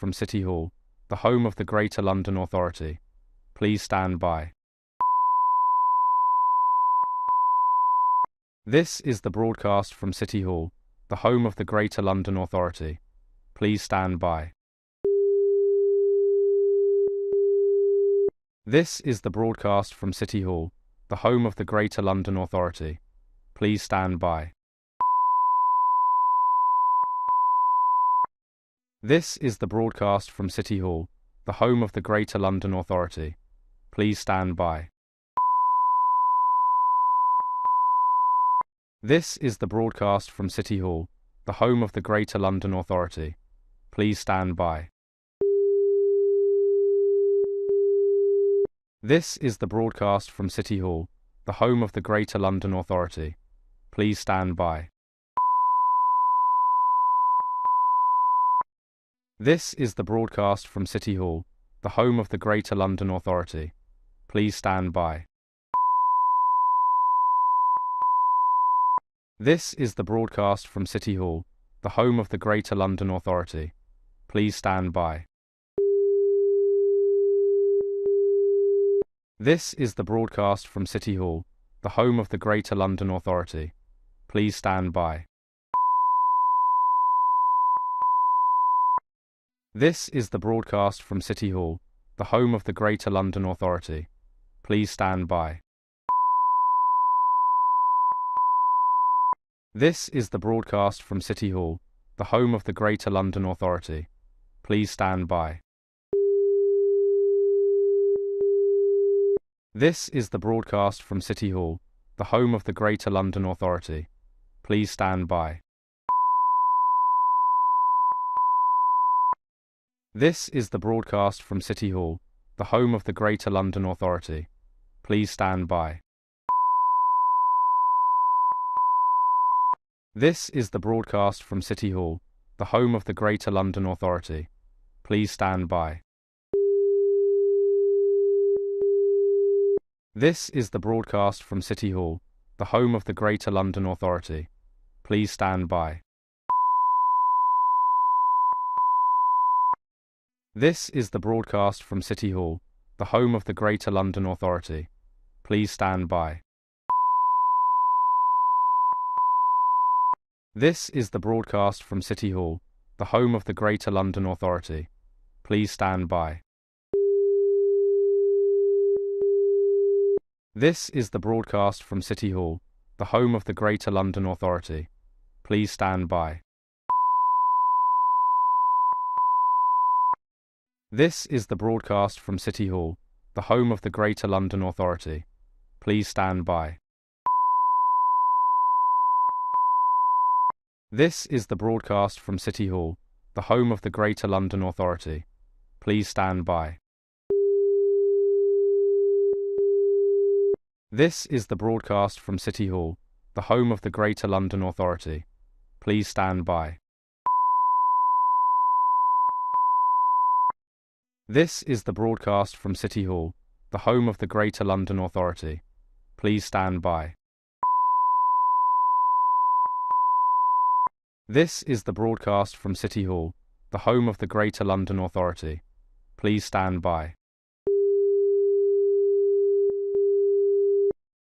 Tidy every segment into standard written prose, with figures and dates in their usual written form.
from City Hall, the home of the Greater London Authority. Please stand by. This is the broadcast from City Hall, the home of the Greater London Authority. Please stand by. This is the broadcast from City Hall, the home of the Greater London Authority. Please stand by. This is the broadcast from City Hall, the home of the Greater London Authority. Please stand by. This is the broadcast from City Hall, the home of the Greater London Authority. Please stand by. This is the broadcast from City Hall, the home of the Greater London Authority. Please stand by. This is the broadcast from City Hall, the home of the Greater London Authority. Please stand by. This is the broadcast from City Hall, the home of the Greater London Authority. Please stand by. This is the broadcast from City Hall, the home of the Greater London Authority. Please stand by. This is the broadcast from City Hall, the home of the Greater London Authority. Please stand by. This is the broadcast from City Hall, the home of the Greater London Authority. Please stand by. This is the broadcast from City Hall, the home of the Greater London Authority. Please stand by. This is the broadcast from City Hall, the home of the Greater London Authority. Please stand by. This is the broadcast from City Hall, the home of the Greater London Authority. Please stand by. This is the broadcast from City Hall, the home of the Greater London Authority. Please stand by. This is the broadcast from City Hall, the home of the Greater London Authority. Please stand by. This is the broadcast from City Hall, the home of the Greater London Authority. Please stand by. This is the broadcast from City Hall, the home of the Greater London Authority. Please stand by. This is the broadcast from City Hall, the home of the Greater London Authority. Please stand by. This is the broadcast from City Hall, the home of the Greater London Authority. Please stand by. This is the broadcast from City Hall, the home of the Greater London Authority. Please stand by. This is the broadcast from City Hall, the home of the Greater London Authority. Please stand by. This is the broadcast from City Hall, the home of the Greater London Authority. Please stand by.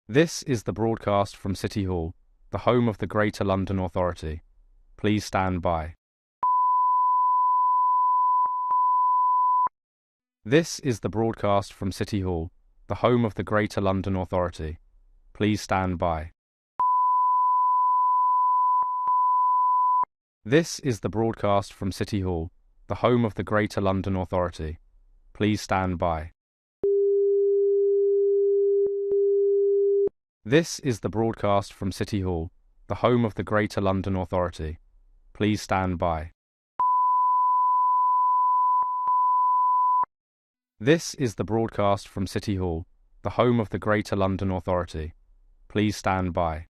This is the broadcast from City Hall, the home of the Greater London Authority. Please stand by. This is the broadcast from City Hall, the home of the Greater London Authority. Please stand by. This is the broadcast from City Hall, the home of the Greater London Authority. Please stand by. This is the broadcast from City Hall, the home of the Greater London Authority. Please stand by. This is the broadcast from City Hall, the home of the Greater London Authority. Please stand by.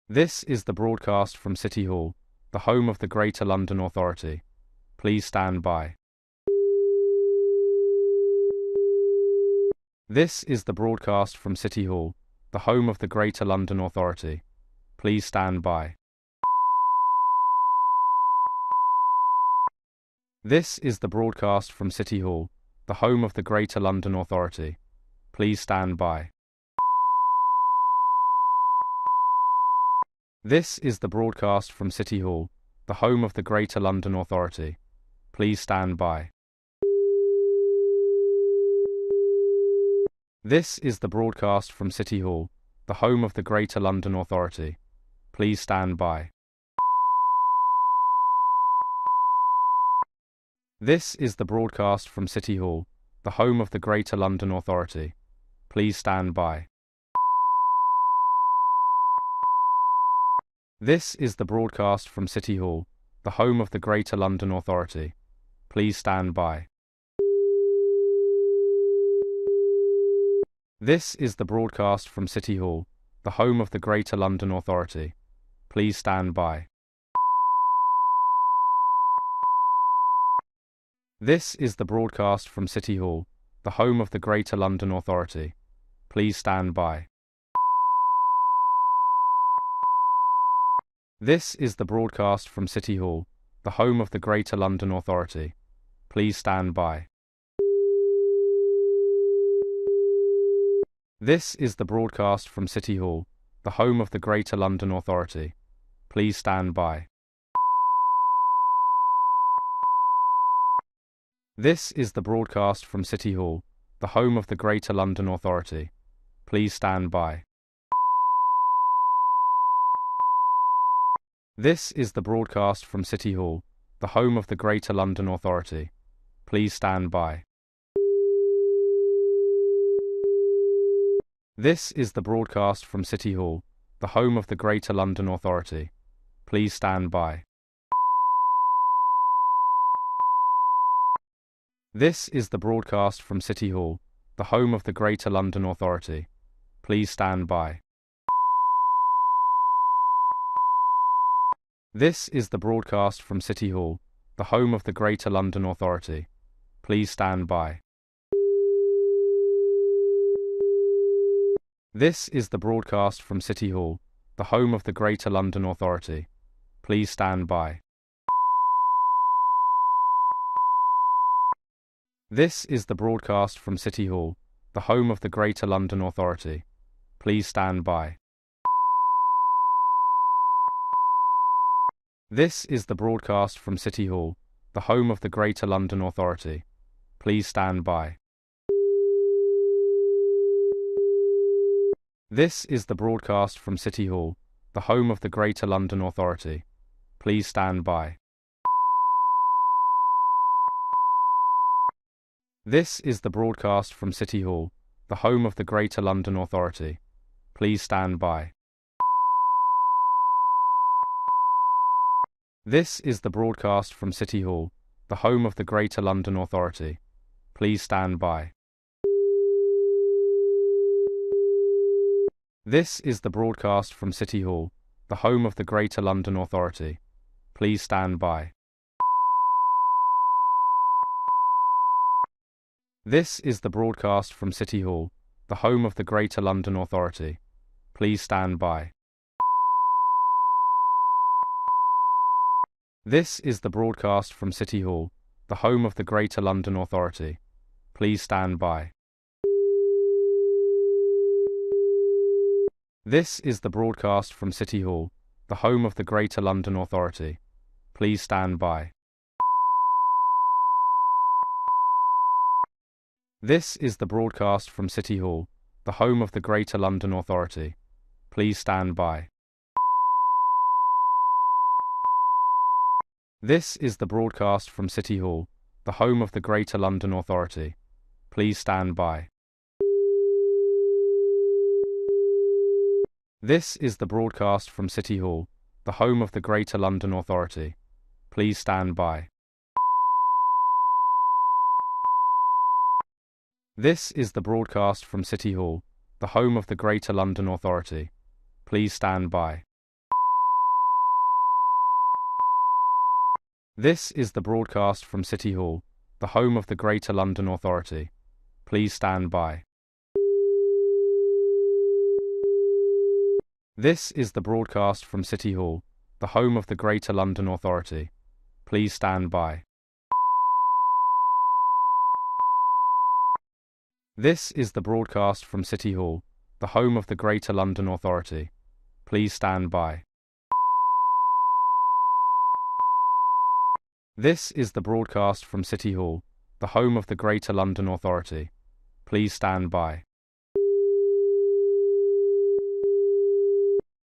This is the broadcast from City Hall, the home of the Greater London Authority. Please stand by. This is the broadcast from City Hall, the home of the Greater London Authority. Please stand by. This is the broadcast from City Hall, the home of the Greater London Authority. Please stand by. This is the broadcast from City Hall, the home of the Greater London Authority. Please stand by. This is the broadcast from City Hall, the home of the Greater London Authority. Please stand by. This is the broadcast from City Hall, the home of the Greater London Authority. Please stand by. This is the broadcast from City Hall, the home of the Greater London Authority. Please stand by. This is the broadcast from City Hall, the home of the Greater London Authority. Please stand by. This is the broadcast from City Hall, the home of the Greater London Authority. Please stand by. This is the broadcast from City Hall, the home of the Greater London Authority. Please stand by. This is the broadcast from City Hall, the home of the Greater London Authority. Please stand by. This is the broadcast from City Hall, the home of the Greater London Authority. Please stand by. This is the broadcast from City Hall, the home of the Greater London Authority. Please stand by. This is the broadcast from City Hall, the home of the Greater London Authority. Please stand by. This is the broadcast from City Hall, the home of the Greater London Authority. Please stand by. This is the broadcast from City Hall, the home of the Greater London Authority. Please stand by. This is the broadcast from City Hall, the home of the Greater London Authority. Please stand by. This is the broadcast from City Hall, the home of the Greater London Authority. Please stand by. This is the broadcast from City Hall, the home of the Greater London Authority. Please stand by. This is the broadcast from City Hall, the home of the Greater London Authority. Please stand by. This is the broadcast from City Hall, the home of the Greater London Authority. Please stand by. This is the broadcast from City Hall, the home of the Greater London Authority. Please stand by. This is the broadcast from City Hall, the home of the Greater London Authority. Please stand by. This is the broadcast from City Hall, the home of the Greater London Authority. Please stand by. This is the broadcast from City Hall, the home of the Greater London Authority. Please stand by. This is the broadcast from City Hall, the home of the Greater London Authority. Please stand by. This is the broadcast from City Hall, the home of the Greater London Authority. Please stand by. This is the broadcast from City Hall, the home of the Greater London Authority. Please stand by. This is the broadcast from City Hall, the home of the Greater London Authority. Please stand by. This is the broadcast from City Hall, the home of the Greater London Authority. Please stand by. This is the broadcast from City Hall, the home of the Greater London Authority. Please stand by. This is the broadcast from City Hall, the home of the Greater London Authority. Please stand by. This is the broadcast from City Hall, the home of the Greater London Authority. Please stand by. This is the broadcast from City Hall, the home of the Greater London Authority. Please stand by.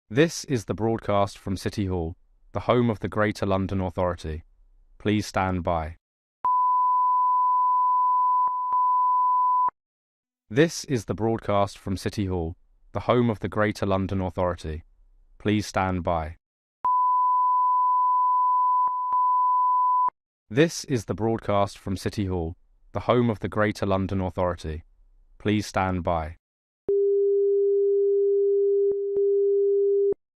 This is the broadcast from City Hall, the home of the Greater London Authority. Please stand by. This is the broadcast from City Hall, the home of the Greater London Authority. Please stand by. This is the broadcast from City Hall, the home of the Greater London Authority. Please stand by.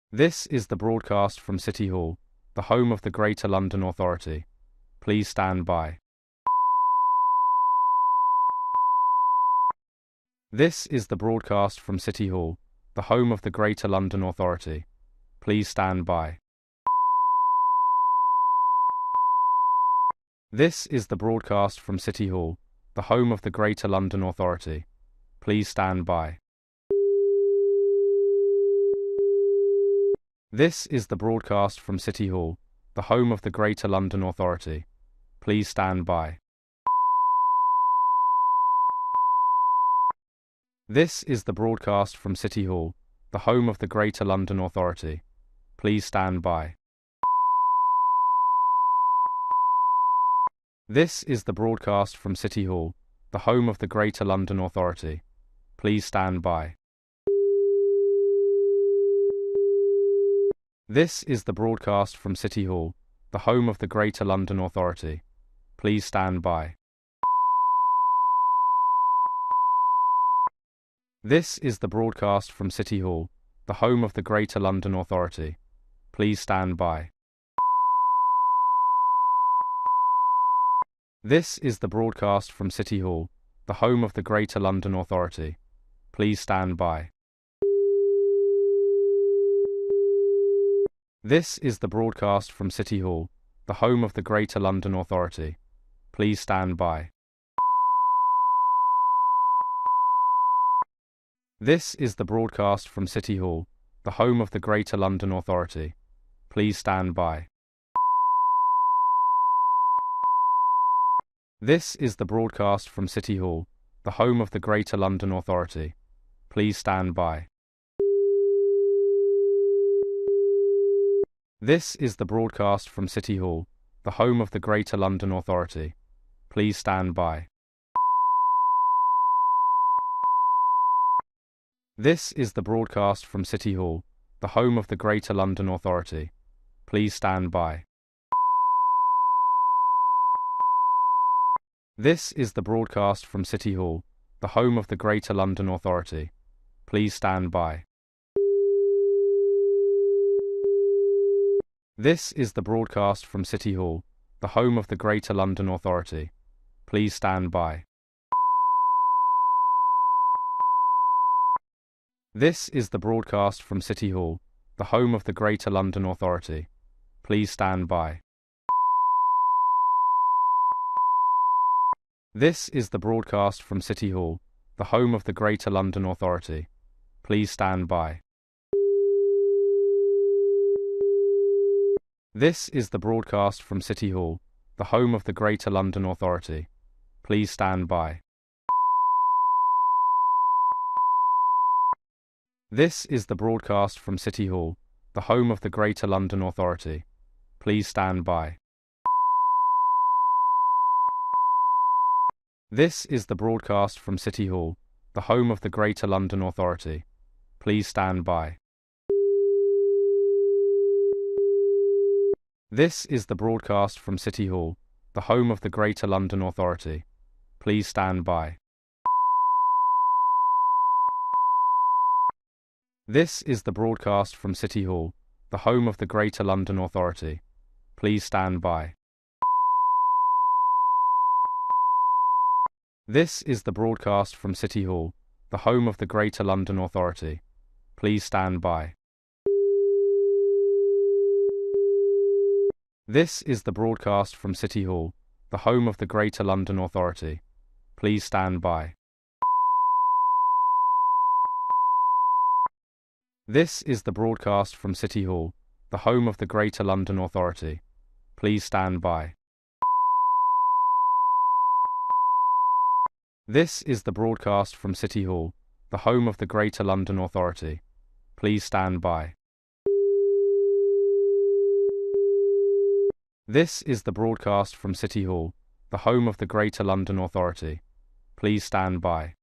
This is the broadcast from City Hall, the home of the Greater London Authority. Please stand by. This is the broadcast from City Hall, the home of the Greater London Authority. Please stand by. This is the broadcast from City Hall, the home of the Greater London Authority. Please stand by. This is the broadcast from City Hall, the home of the Greater London Authority. Please stand by. This is the broadcast from City Hall, the home of the Greater London Authority. Please stand by. This is the broadcast from City Hall, the home of the Greater London Authority. Please stand by. This is the broadcast from City Hall, the home of the Greater London Authority. Please stand by. This is the broadcast from City Hall, the home of the Greater London Authority. Please stand by. This is the broadcast from City Hall, the home of the Greater London Authority. Please stand by. This is the broadcast from City Hall, the home of the Greater London Authority. Please stand by. This is the broadcast from City Hall, the home of the Greater London Authority. Please stand by. This is the broadcast from City Hall, the home of the Greater London Authority. Please stand by. This is the broadcast from City Hall, the home of the Greater London Authority. Please stand by. This is the broadcast from City Hall, the home of the Greater London Authority. Please stand by. This is the broadcast from City Hall, the home of the Greater London Authority. Please stand by. This is the broadcast from City Hall, the home of the Greater London Authority. Please stand by. This is the broadcast from City Hall, the home of the Greater London Authority. Please stand by. This is the broadcast from City Hall, the home of the Greater London Authority. Please stand by. This is the broadcast from City Hall, the home of the Greater London Authority. Please stand by. This is the broadcast from City Hall, the home of the Greater London Authority. Please stand by. This is the broadcast from City Hall, the home of the Greater London Authority. Please stand by. This is the broadcast from City Hall, the home of the Greater London Authority. Please stand by. This is the broadcast from City Hall, the home of the Greater London Authority. Please stand by. This is the broadcast from City Hall, the home of the Greater London Authority. Please stand by. This is the broadcast from City Hall, the home of the Greater London Authority. Please stand by. This is the broadcast from City Hall, the home of the Greater London Authority. Please stand by. This is the broadcast from City Hall, the home of the Greater London Authority. Please stand by. This is the broadcast from City Hall, the home of the Greater London Authority. Please stand by.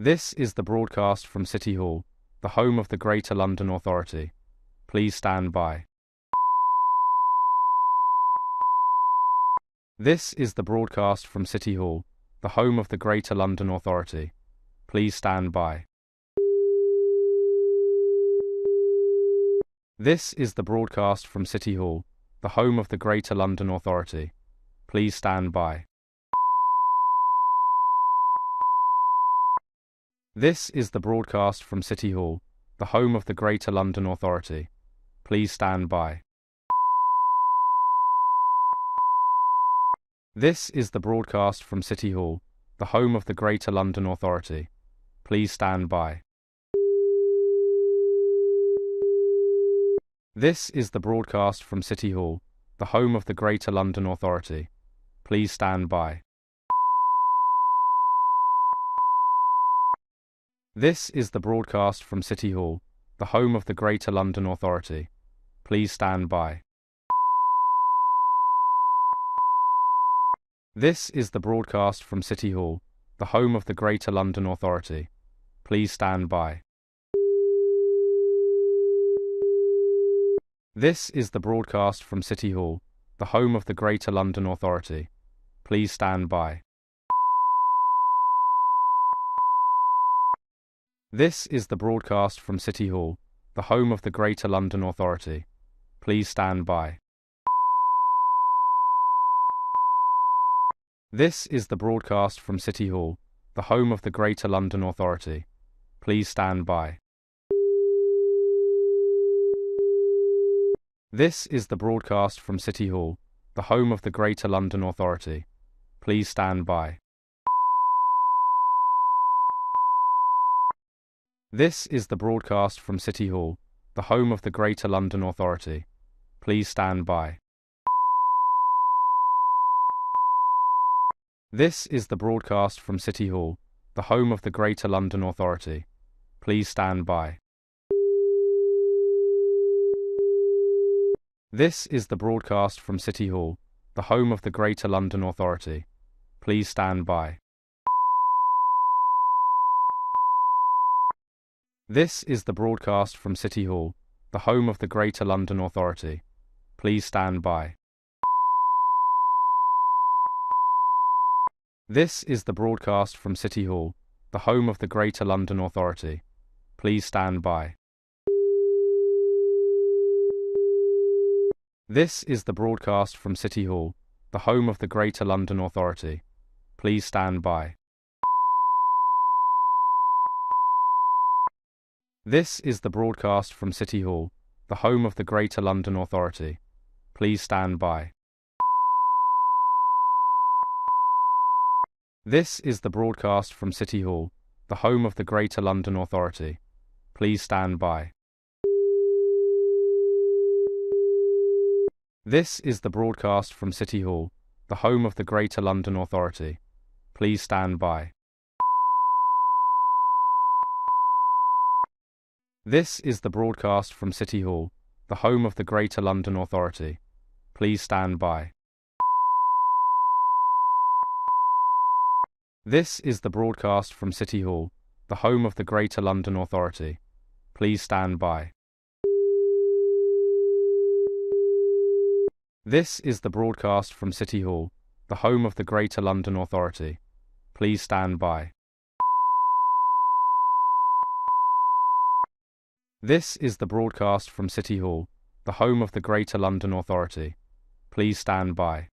This is the broadcast from City Hall, the home of the Greater London Authority. Please stand by. This is the broadcast from City Hall, the home of the Greater London Authority. Please stand by. This is the broadcast from City Hall, the home of the Greater London Authority. Please stand by. This is the broadcast from City Hall, the home of the Greater London Authority. Please stand by. This is the broadcast from City Hall, the home of the Greater London Authority. Please stand by. This is the broadcast from City Hall, the home of the Greater London Authority. Please stand by. This is the broadcast from City Hall, the home of the Greater London Authority. Please stand by. This is the broadcast from City Hall, the home of the Greater London Authority. Please stand by. This is the broadcast from City Hall, the home of the Greater London Authority. Please stand by. This is the broadcast from City Hall, the home of the Greater London Authority. Please stand by. This is the broadcast from City Hall, the home of the Greater London Authority. Please stand by. This is the broadcast from City Hall, the home of the Greater London Authority. Please stand by. This is the broadcast from City Hall, the home of the Greater London Authority. Please stand by. This is the broadcast from City Hall, the home of the Greater London Authority. Please stand by. This is the broadcast from City Hall, the home of the Greater London Authority. Please stand by. This is the broadcast from City Hall, the home of the Greater London Authority. Please stand by. This is the broadcast from City Hall, the home of the Greater London Authority. Please stand by. This is the broadcast from City Hall, the home of the Greater London Authority. Please stand by. This is the broadcast from City Hall, the home of the Greater London Authority. Please stand by. This is the broadcast from City Hall, the home of the Greater London Authority. Please stand by. This is the broadcast from City Hall, the home of the Greater London Authority. Please stand by. This is the broadcast from City Hall, the home of the Greater London Authority. Please stand by. This is the broadcast from City Hall, the home of the Greater London Authority. Please stand by. This is the broadcast from City Hall, the home of the Greater London Authority. Please stand by. This is the broadcast from City Hall, the home of the Greater London Authority. Please stand by.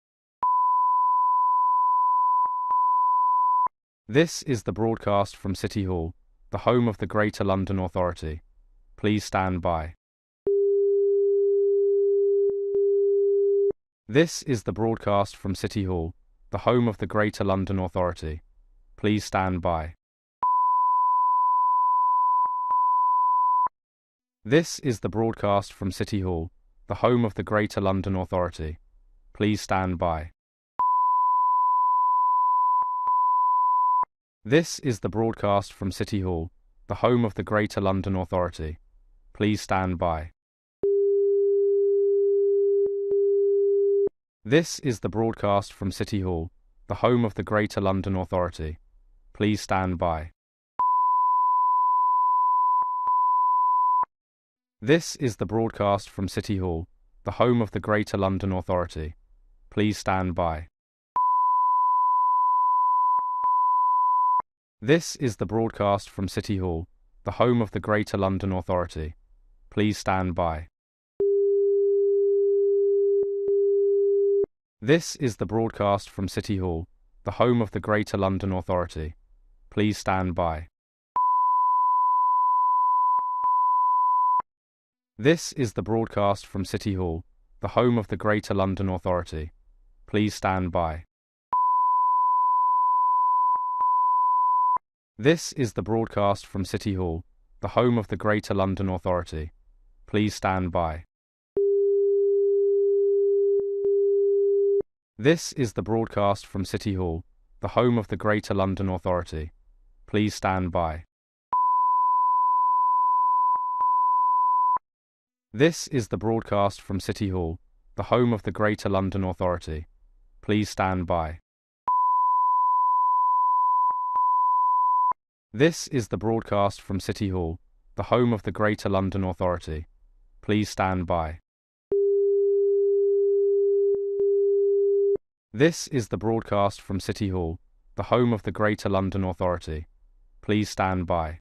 This is the broadcast from City Hall, the home of the Greater London Authority. Please stand by. This is the broadcast from City Hall, the home of the Greater London Authority. Please stand by. This is the broadcast from City Hall, the home of the Greater London Authority. Please stand by. This is the broadcast from City Hall, the home of the Greater London Authority. Please stand by. This is the broadcast from City Hall, the home of the Greater London Authority. Please stand by. This is the broadcast from City Hall, the home of the Greater London Authority. Please stand by. This is the broadcast from City Hall, the home of the Greater London Authority. Please stand by. This is the broadcast from City Hall, the home of the Greater London Authority. Please stand by. This is the broadcast from City Hall, the home of the Greater London Authority. Please stand by. This is the broadcast from City Hall, the home of the Greater London Authority. Please stand by. This is the broadcast from City Hall, the home of the Greater London Authority. Please stand by. This is the broadcast from City Hall, the home of the Greater London Authority. Please stand by. This is the broadcast from City Hall, the home of the Greater London Authority. Please stand by. This is the broadcast from City Hall, the home of the Greater London Authority. Please stand by.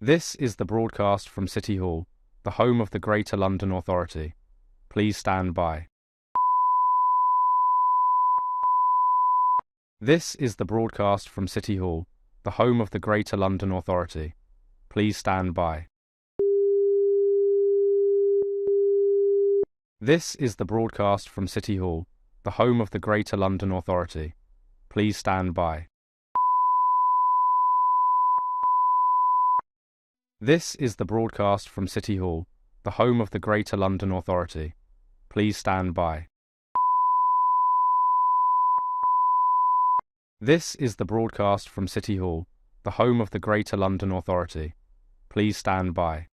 This is the broadcast from City Hall, the home of the Greater London Authority. Please stand by. This is the broadcast from City Hall, the home of the Greater London Authority. Please stand by. This is the broadcast from City Hall, the home of the Greater London Authority. Please stand by. This is the broadcast from City Hall, the home of the Greater London Authority. Please stand by. This is the broadcast from City Hall, the home of the Greater London Authority. Please stand by.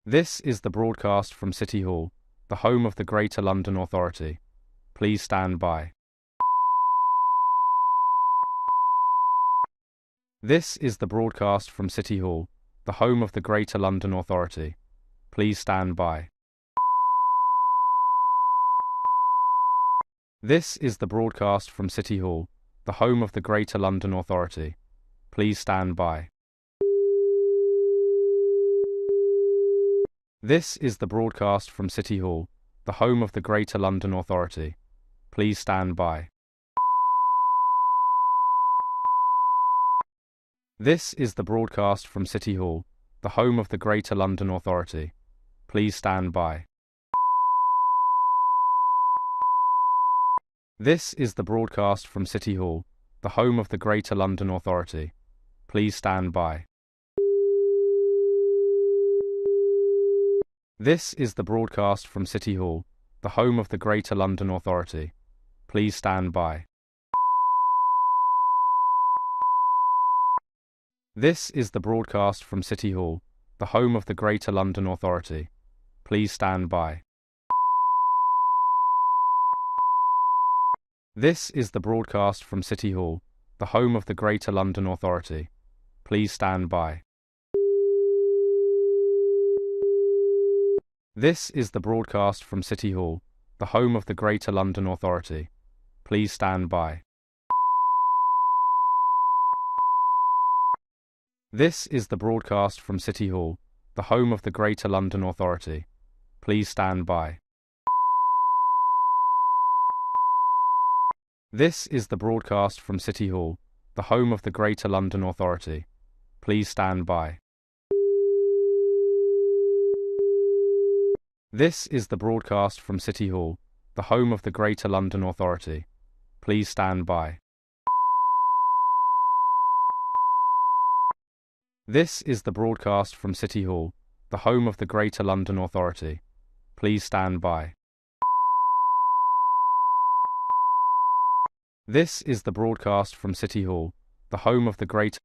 This is the broadcast from City Hall, the home of the Greater London Authority. Please stand by. This is the broadcast from City Hall, the home of the Greater London Authority. Please stand by. This is the broadcast from City Hall, the home of the Greater London Authority. Please stand by. This is the broadcast from City Hall, the home of the Greater London Authority. Please stand by. This is the broadcast from City Hall, the home of the Greater London Authority. Please stand by. This is the broadcast from City Hall, the home of the Greater London Authority. Please stand by. This is the broadcast from City Hall, the home of the Greater London Authority. Please stand by. This is the broadcast from City Hall, the home of the Greater London Authority. Please stand by. This is the broadcast from City Hall, the home of the Greater London Authority. Please stand by. This is the broadcast from City Hall, the home of the Greater London Authority. Please stand by. This is the broadcast from City Hall, the home of the Greater London Authority. Please stand by. This is the broadcast from City Hall, the home of the Greater London Authority. Please stand by. This is the broadcast from City Hall, the home of the Greater London Authority. Please stand by. This is the broadcast from City Hall, the home of the Greater London Authority. Please stand by. This is the broadcast from City Hall, the home of the Greater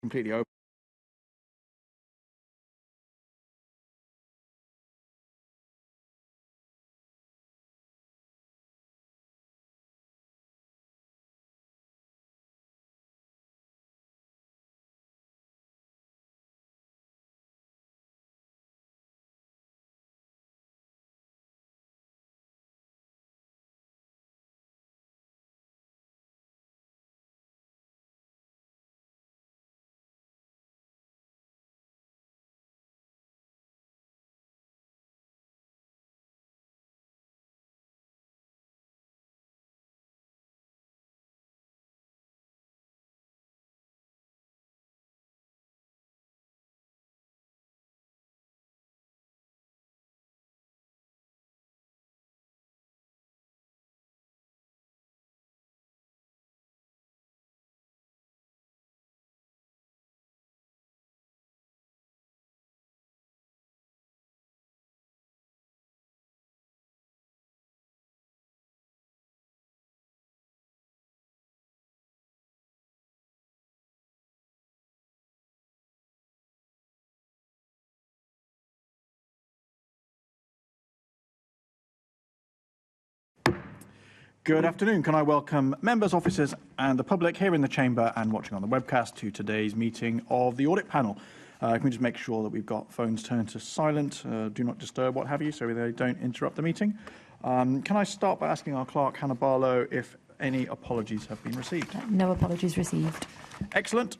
completely open. Good afternoon. Can I welcome members, officers and the public here in the chamber and watching on the webcast to today's meeting of the Audit Panel. Can we just make sure that we've got phones turned to silent, do not disturb, what have you, so they don't interrupt the meeting. Can I start by asking our clerk, Hannah Barlow, if any apologies have been received? No apologies received. Excellent.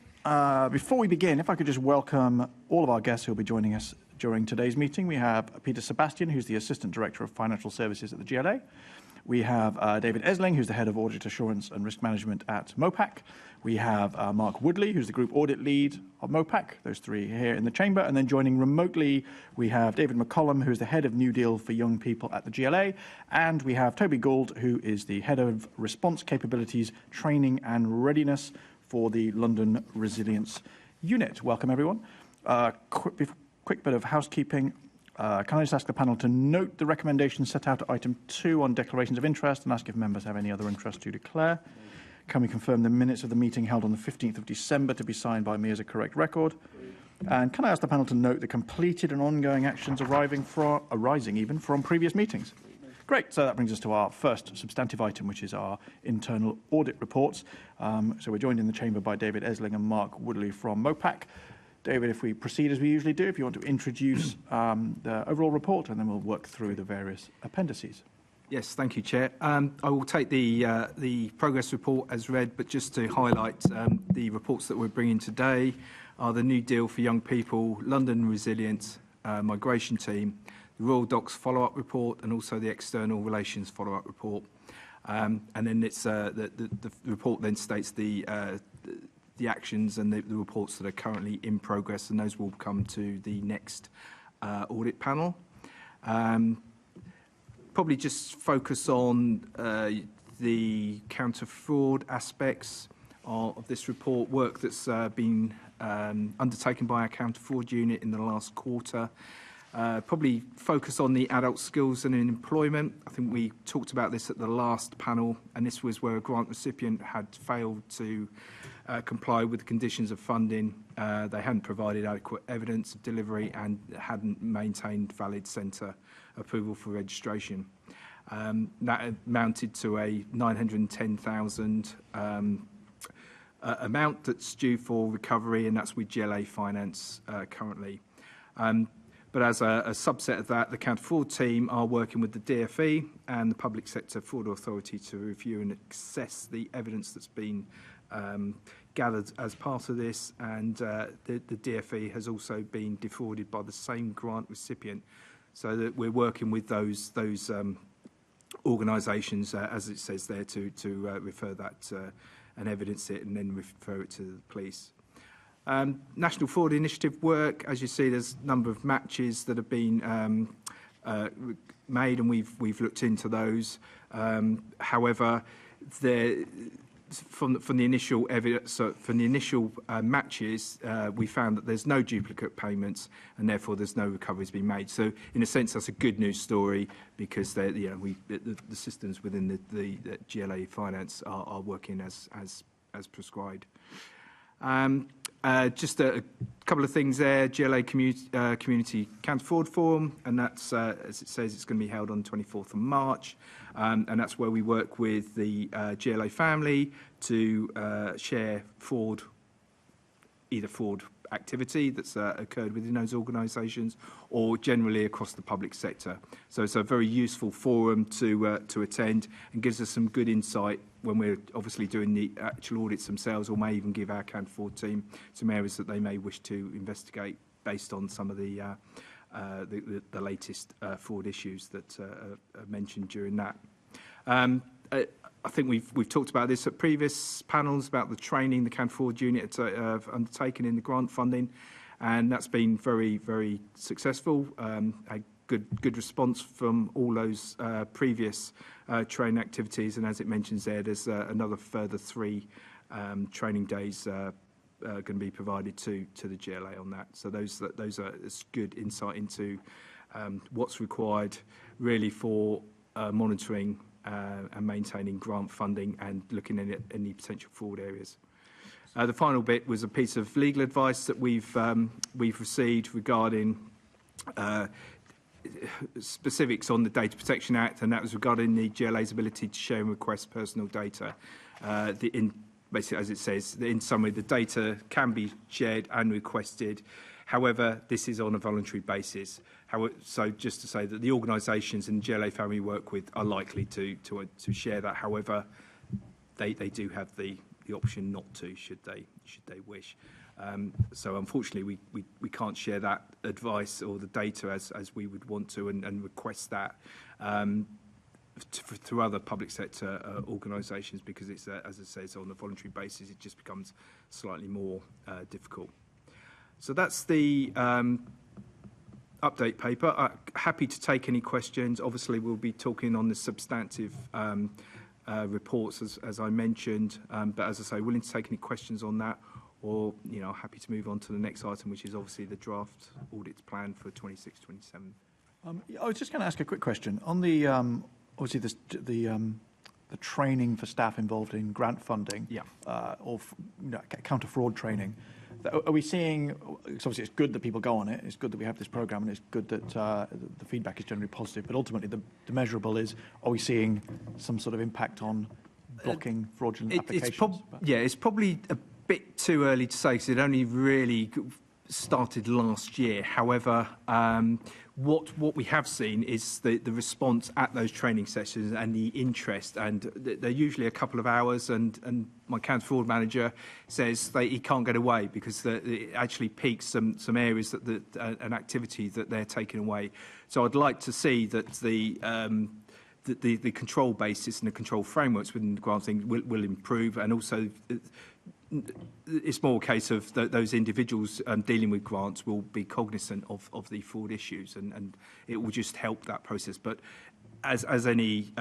Before we begin, if I could just welcome all of our guests who will be joining us during today's meeting. We have Peter Sebastian, who's the Assistant Director of Financial Services at the GLA. We have David Esling, who's the Head of Audit Assurance and Risk Management at MOPAC. We have Mark Woodley, who's the Group Audit Lead of MOPAC. Those three here in the chamber. And then joining remotely, we have David McCollum, who's the Head of New Deal for Young People at the GLA. And we have Toby Gould, who is the Head of Response Capabilities, Training and Readiness for the London Resilience Unit. Welcome, everyone. Quick bit of housekeeping. Can I just ask the panel to note the recommendations set out at item 2 on declarations of interest and ask if members have any other interest to declare? Can we confirm the minutes of the meeting held on the 15th of December to be signed by me as a correct record? And can I ask the panel to note the completed and ongoing actions arising from previous meetings? Great. So that brings us to our first substantive item, which is our internal audit reports. So we're joined in the chamber by David Esling and Mark Woodley from MOPAC. David, if we proceed as we usually do, if you want to introduce the overall report, and then we'll work through the various appendices. Yes, thank you, Chair. I will take the progress report as read, but just to highlight the reports that we're bringing today are the New Deal for Young People, London Resilience Migration Team, the Royal Docs follow-up report, and also the External Relations follow-up report. And then it's the report then states the actions and the reports that are currently in progress, and those will come to the next audit panel. Probably just focus on the counter-fraud aspects of this report, work that's been undertaken by our counter-fraud unit in the last quarter. Probably focus on the adult skills and employment. I think we talked about this at the last panel, and this was where a grant recipient had failed to comply with the conditions of funding. They hadn't provided adequate evidence of delivery and hadn't maintained valid centre approval for registration. That amounted to a £910,000 amount that's due for recovery, and that's with GLA Finance currently. But as a subset of that, the counter-fraud team are working with the DfE and the Public Sector Fraud Authority to review and assess the evidence that's been gathered as part of this, and the DfE has also been defrauded by the same grant recipient, so that we're working with those organisations, as it says there, to refer that and evidence it and then refer it to the police. National Fraud Initiative work, as you see, there's a number of matches that have been made, and we've looked into those. However, from the initial evidence, so from the initial matches, we found that there's no duplicate payments, and therefore there's no recoveries being made. So, in a sense, that's a good news story, because the systems within the GLA Finance are working as prescribed. Just a couple of things there. GLA Community Counter Fraud Forum, and that's, as it says, it's going to be held on 24th of March. And that's where we work with the GLA family to share either fraud activity that's occurred within those organisations or generally across the public sector. So it's a very useful forum to attend and gives us some good insight when we're obviously doing the actual audits themselves, or may even give our Counter Fraud team some areas that they may wish to investigate based on some of the latest fraud issues that are mentioned during that. I think we've talked about this at previous panels about the training the Counter Fraud Unit have undertaken in the grant funding, and that's been very, very successful. A good response from all those previous training activities, and as it mentions there's another further 3 training days going to be provided to the GLA on that. So those are good insight into what's required really for monitoring and maintaining grant funding and looking at any potential fraud areas. The final bit was a piece of legal advice that we've received regarding specifics on the Data Protection Act, and that was regarding the GLA's ability to share and request personal data. Basically, as it says, in summary, the data can be shared and requested. However, this is on a voluntary basis. So just to say that the organisations and GLA family we work with are likely to share that. However, they do have the option not to, should they wish. So unfortunately, we can't share that advice or the data as we would want to and request that through other public sector organisations, because it's, as it says, on a voluntary basis. It just becomes slightly more difficult. So that's the update paper. Happy to take any questions. Obviously, we'll be talking on the substantive reports, as I mentioned. But as I say, willing to take any questions on that, or happy to move on to the next item, which is obviously the draft audit plan for 26-27. I was just going to ask a quick question on the obviously the training for staff involved in grant funding, or counter fraud training. Are we seeing? Obviously, it's good that people go on it. It's good that we have this program, and it's good that the feedback is generally positive. But ultimately, the measurable is: are we seeing some sort of impact on blocking fraudulent applications? It's probably a bit too early to say because it only really started last year. However, what we have seen is the response at those training sessions and the interest, and they're usually a couple of hours, and my counter fraud manager says he can't get away because it actually piques some areas that an activity that they're taking away. So I'd like to see that the control basis and the control frameworks within the grant thing will improve, and also it's more a case of those individuals dealing with grants will be cognizant of the fraud issues, and it will just help that process. But as any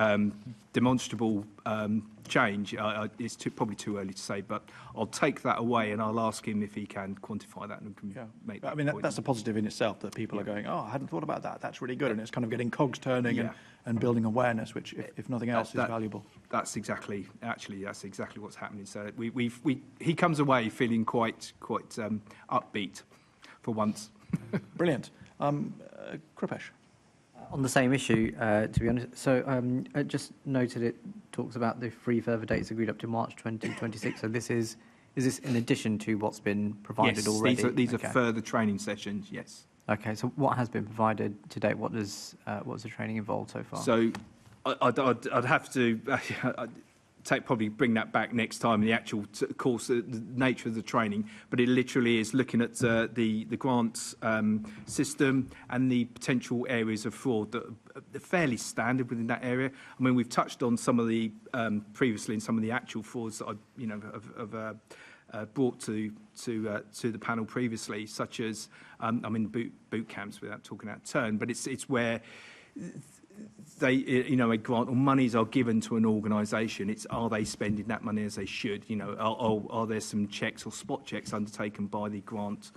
demonstrable change, it's probably too early to say, but I'll take that away and I'll ask him if he can quantify that and can make that. I mean, that's a positive in itself, that people are going, I hadn't thought about that. That's really good. And it's kind of getting cogs turning and building awareness, which, if nothing else, is valuable. That's exactly what's happening. So he comes away feeling quite upbeat for once. Brilliant. Kripesh. On the same issue, to be honest, so I just noted it talks about the 3 further dates agreed up to March 2026. So is this in addition to what's been provided already? Yes, these are further training sessions, yes. Okay, so what has been provided to date? What's the training involved so far? So I'd have to probably bring that back next time, the actual course, the nature of the training, but it literally is looking at the grants system and the potential areas of fraud that are fairly standard within that area. I mean, we've touched on some of the previously in some of the actual frauds that I've brought to the panel previously, such as boot camps, without talking out of turn, but it's where a grant or monies are given to an organisation. Are they spending that money as they should? Are there some checks or spot checks undertaken by the grant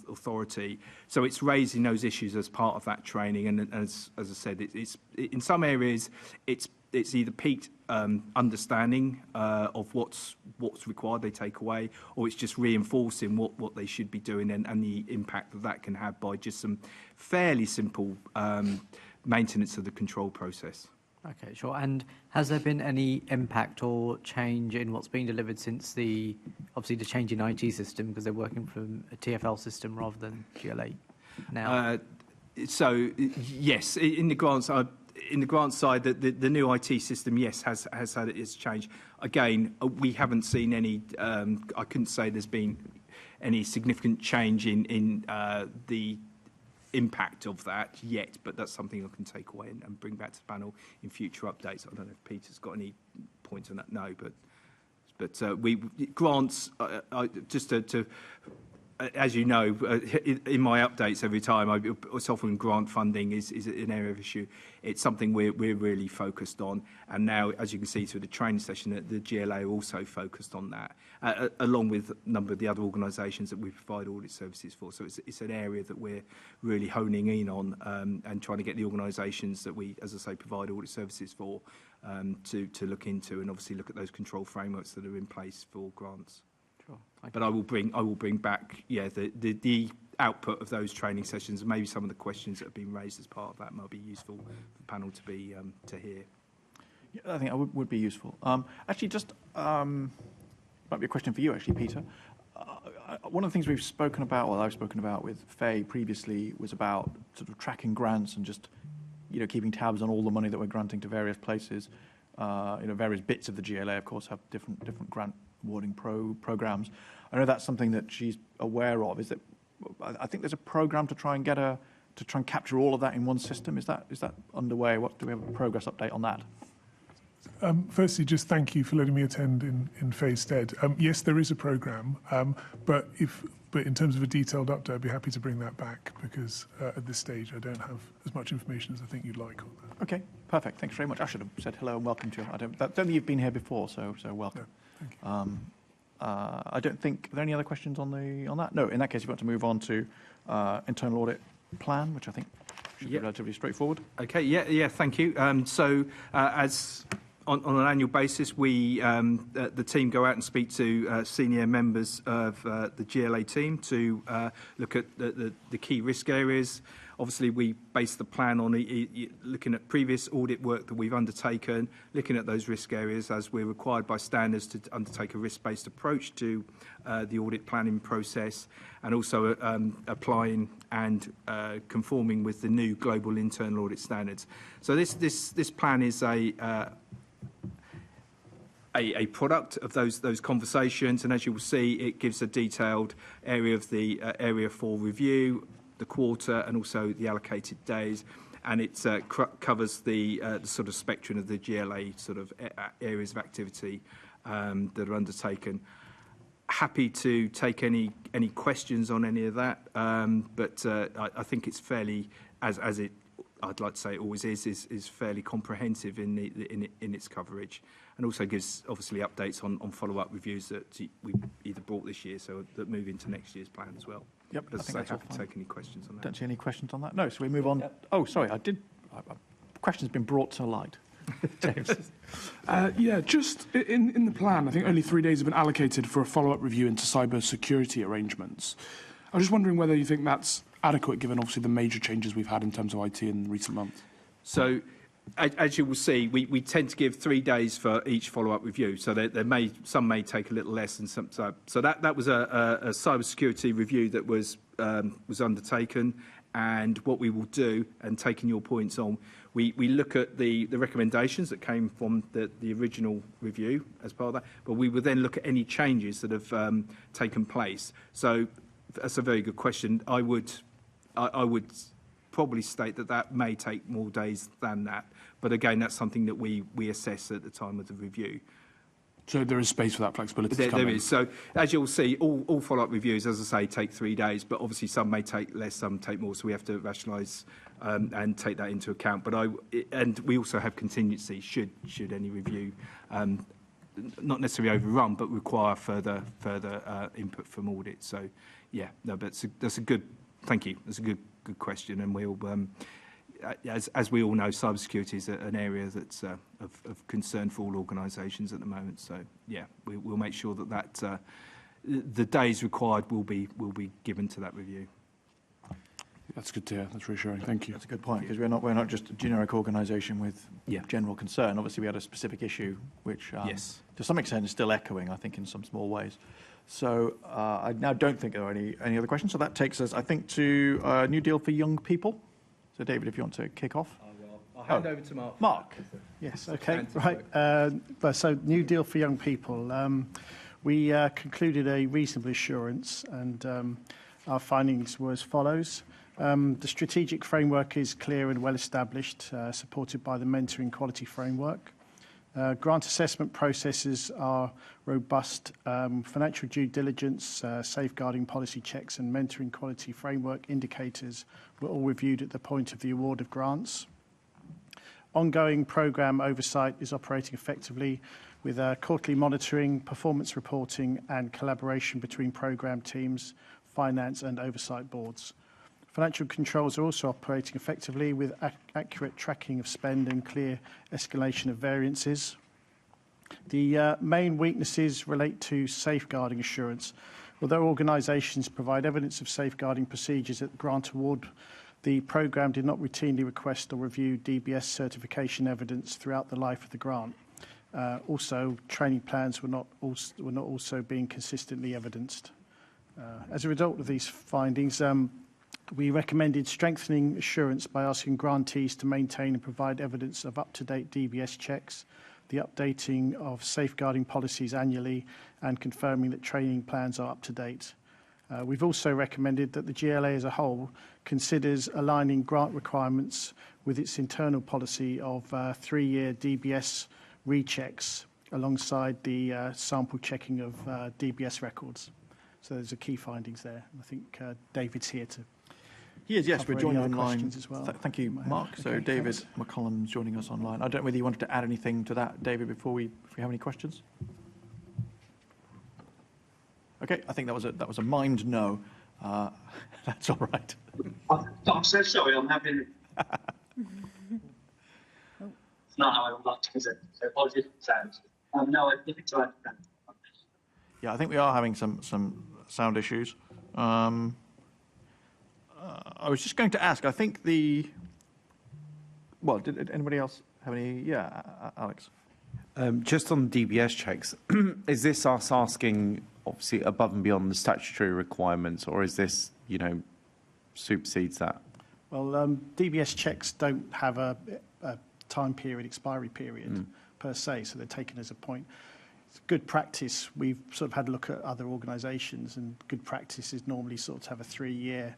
authority? So it's raising those issues as part of that training. And as I said, it's in some areas it's it's either peaked understanding of what's required, they take away, or it's just reinforcing what they should be doing and the impact that can have by just some fairly simple maintenance of the control process. Okay, sure. And has there been any impact or change in what's been delivered since obviously the change in IT system, because they're working from a TfL system rather than GLA now? So yes, in the grant side, the new IT system, yes, has had its change. Again, we haven't seen any. I couldn't say there's been any significant change in the impact of that yet, but that's something I can take away and bring back to the panel in future updates. I don't know if Peter's got any points on that. No, but we grants just to as you know, in my updates every time, it's often grant funding is an area of issue. It's something we're really focused on. And now, as you can see through the training session, the GLA are also focused on that, along with a number of the other organisations that we provide audit services for. So it's an area that we're really honing in on and trying to get the organisations that we, as I say, provide audit services for to look into and obviously look at those control frameworks that are in place for grants. Sure. But I will bring back, the output of those training sessions, and maybe some of the questions that have been raised as part of that might be useful for the panel to hear. Yeah, I think that would be useful. Actually, just might be a question for you, actually, Peter. One of the things we've spoken about, or I've spoken about with Faye previously, was about sort of tracking grants and just, keeping tabs on all the money that we're granting to various places. Various bits of the GLA, of course, have different grant awarding programs. I know that's something that she's aware of. Is that I think there's a program to try and capture all of that in one system. Is that underway? Do we have a progress update on that? Firstly, just thank you for letting me attend in Faye's stead. Yes, there is a program, but in terms of a detailed update, I'd be happy to bring that back because at this stage I don't have as much information as I think you'd like on that. Okay, perfect. Thanks very much. I should have said hello and welcome to you. I don't think you've been here before, so welcome. No, thank you. I don't think, are there any other questions on that? No, in that case, you want to move on to internal audit plan, which I think should be relatively straightforward. Okay, yeah, thank you. As on an annual basis, we the team go out and speak to senior members of the GLA team to look at the key risk areas. Obviously, we base the plan on looking at previous audit work that we've undertaken, looking at those risk areas as we're required by standards to undertake a risk-based approach to the audit planning process, and also applying and conforming with the new global internal audit standards. So this plan is a product of those conversations, and as you will see, it gives a detailed area of the area for review, the quarter, and also the allocated days, and it covers the sort of spectrum of the GLA sort of areas of activity that are undertaken. Happy to take any questions on any of that, but I think it's fairly, as it I'd like to say it always is fairly comprehensive in its coverage, and also gives obviously updates on follow-up reviews that we either brought this year, so that move into next year's plan as well. Yep, As I say, happy to take any questions on that. Don't see any questions on that. No, so we move on. Oh, sorry, question's been brought to light. James. Just in the plan, I think only 3 days have been allocated for a follow-up review into cyber security arrangements. I was just wondering whether you think that's adequate, given obviously the major changes we've had in terms of IT in recent months. So, as you will see, we tend to give 3 days for each follow-up review. So some may take a little less, and some. So that was a cyber security review that was undertaken. And what we will do, and taking your points on, we look at the recommendations that came from the original review as part of that, but we will then look at any changes that have taken place. So that's a very good question. I would probably state that may take more days than that. But again, that's something that we assess at the time of the review. So there is space for that flexibility to come There in. is. So as you'll see, all follow-up reviews, as I say, take 3 days, but obviously some may take less, some take more, so we have to rationalise and take that into account. But we also have contingency should any review not necessarily overrun, but require further input from audit. So yeah, no, but that's a good. Thank you. That's a good question, and we'll as we all know, cybersecurity is an area that's of concern for all organisations at the moment. So yeah, we'll make sure that the days required will be given to that review. That's good to hear. That's reassuring. Thank you. That's a good point, because we're not just a generic organisation with general concern. Obviously, we had a specific issue which, Yes, to some extent, is still echoing, I think, in some small ways. So I now don't think there are any other questions. So that takes us, I think, to a new deal for young people. So, David, if you want to kick off. I'll hand over to Mark. Mark. Yes, okay, right. So, new deal for young people. We concluded a reasonable assurance, and our findings were as follows. The strategic framework is clear and well established, supported by the mentoring quality framework. Grant assessment processes are robust. Financial due diligence, safeguarding policy checks and mentoring quality framework indicators were all reviewed at the point of the award of grants. Ongoing programme oversight is operating effectively with quarterly monitoring, performance reporting and collaboration between programme teams, finance and oversight boards. Financial controls are also operating effectively with accurate tracking of spend and clear escalation of variances. The main weaknesses relate to safeguarding assurance. Although organisations provide evidence of safeguarding procedures at the grant award, the programme did not routinely request or review DBS certification evidence throughout the life of the grant. Also, training plans were not also being consistently evidenced. As a result of these findings, we recommended strengthening assurance by asking grantees to maintain and provide evidence of up-to-date DBS checks, the updating of safeguarding policies annually, and confirming that training plans are up to date. We've also recommended that the GLA as a whole considers aligning grant requirements with its internal policy of 3-year DBS rechecks alongside the sample checking of DBS records. So those are key findings there. I think David's here to He is, yes. We're joined online. As well. Thank you, Mark. So Okay, David thanks. McCollum's joining us online. I don't know whether you wanted to add anything to that, David, if we have any questions. Okay, I think that was a mimed no. That's all right. I'm so sorry. I'm having. It's not how I would like to present. So apologies for the sound. No, I think to add. Yeah, I think we are having some sound issues. I was just going to ask, I think did anybody else have any? Yeah, Alex. Just on DBS checks, is this us asking, obviously, above and beyond the statutory requirements, or is this, supersedes that? Well, DBS checks don't have a time period, expiry period per se, so they're taken as a point. It's good practice. We've sort of had a look at other organisations, and good practice is normally sort of have a 3-year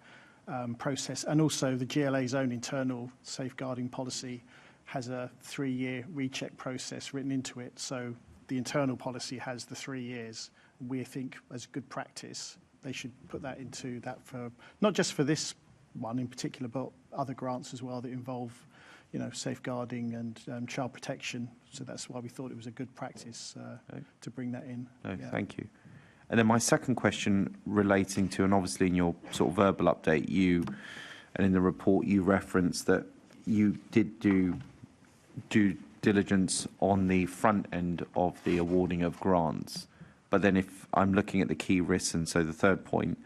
process. And also the GLA's own internal safeguarding policy has a 3-year recheck process written into it. So the internal policy has the 3 years. We think as good practice, they should put that into that for, not just for this one in particular, but other grants as well that involve, safeguarding and child protection. So that's why we thought it was a good practice to bring that in. No, yeah. Thank you. And then my second question relating to, and obviously in your sort of verbal update, and in the report you referenced that you did do due diligence on the front end of the awarding of grants. But then if I'm looking at the key risks, and so the third point,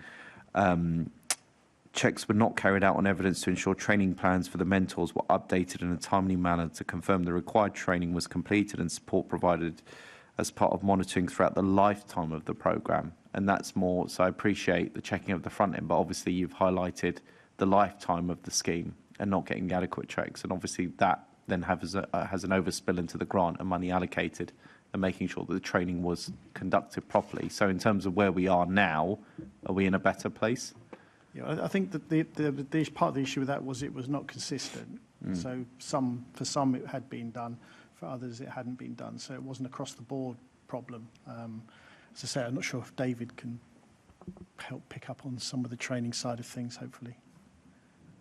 checks were not carried out on evidence to ensure training plans for the mentors were updated in a timely manner to confirm the required training was completed and support provided as part of monitoring throughout the lifetime of the programme. And that's more, so I appreciate the checking of the front end, but obviously you've highlighted the lifetime of the scheme and not getting adequate checks. And obviously that then has an overspill into the grant and money allocated, and making sure that the training was conducted properly. So in terms of where we are now, are we in a better place? Yeah, I think that the part of the issue with that was it was not consistent. So for some it had been done, for others it hadn't been done. So it wasn't across the board problem. As I say, I'm not sure if David can help pick up on some of the training side of things, hopefully.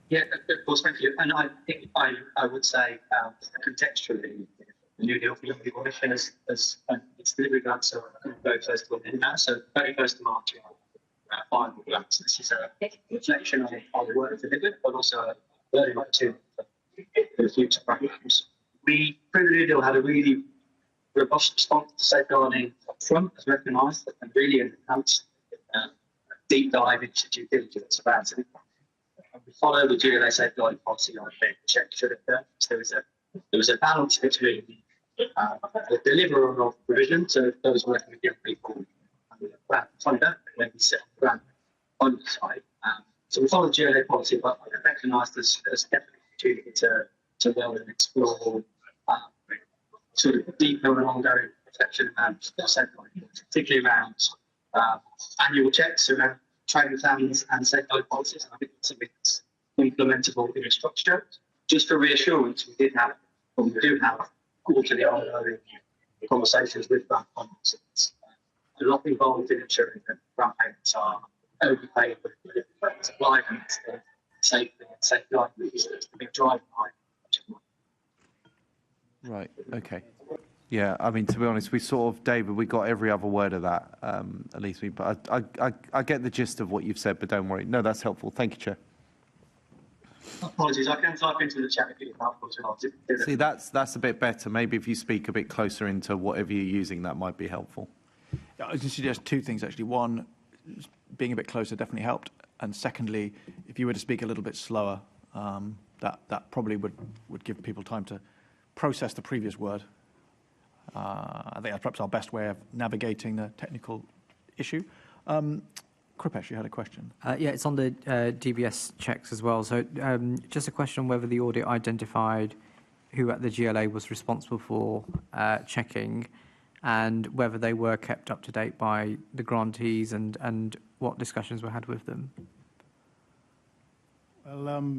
Yeah, of course, thank you. And I think I would say contextually, the new deal for young people mission is its delivery grants are very close to an end now. So 31st of March, final grants. This is a reflection on the work delivered, but also a learning opportunity for for the future programs. We, through the new deal, had a really robust response to safeguarding up front, as recognised, and really enhanced deep dive into due diligence about it. We follow the GLA safeguarding policy on the check should occur. So there was a balance between the deliverer of provision, so those working with young people, and the grant funder, and then we sit on the grant funder side. So we follow the GLA policy, but I recognise there's definitely an opportunity to learn and explore sort of deeper and ongoing reflection around safeguarding, particularly around annual checks around training plans and safeguarding policies. And I think that's something that's implementable in a structure. Just for reassurance, we do have quarterly ongoing conversations with grant funders. It's a lot involved in ensuring that grant payments are overpaid with supply and safety and safeguarding is the big driver behind it. Right. Okay. Yeah. I mean, to be honest, we sort of, David, we got every other word of that, at least me. But I get the gist of what you've said. But don't worry. No, that's helpful. Thank you, Chair. Apologies. I can type into the chat if it's helpful as well. See, that's a bit better. Maybe if you speak a bit closer into whatever you're using, that might be helpful. Yeah, I was going to suggest two things actually. One, being a bit closer definitely helped, and secondly, if you were to speak a little bit slower, that probably would give people time to process the previous word. I think that's perhaps our best way of navigating the technical issue. Kripesh, you had a question. Yeah, it's on the DBS checks as well. So just a question on whether the audit identified who at the GLA was responsible for checking and whether they were kept up to date by the grantees and what discussions were had with them. Well,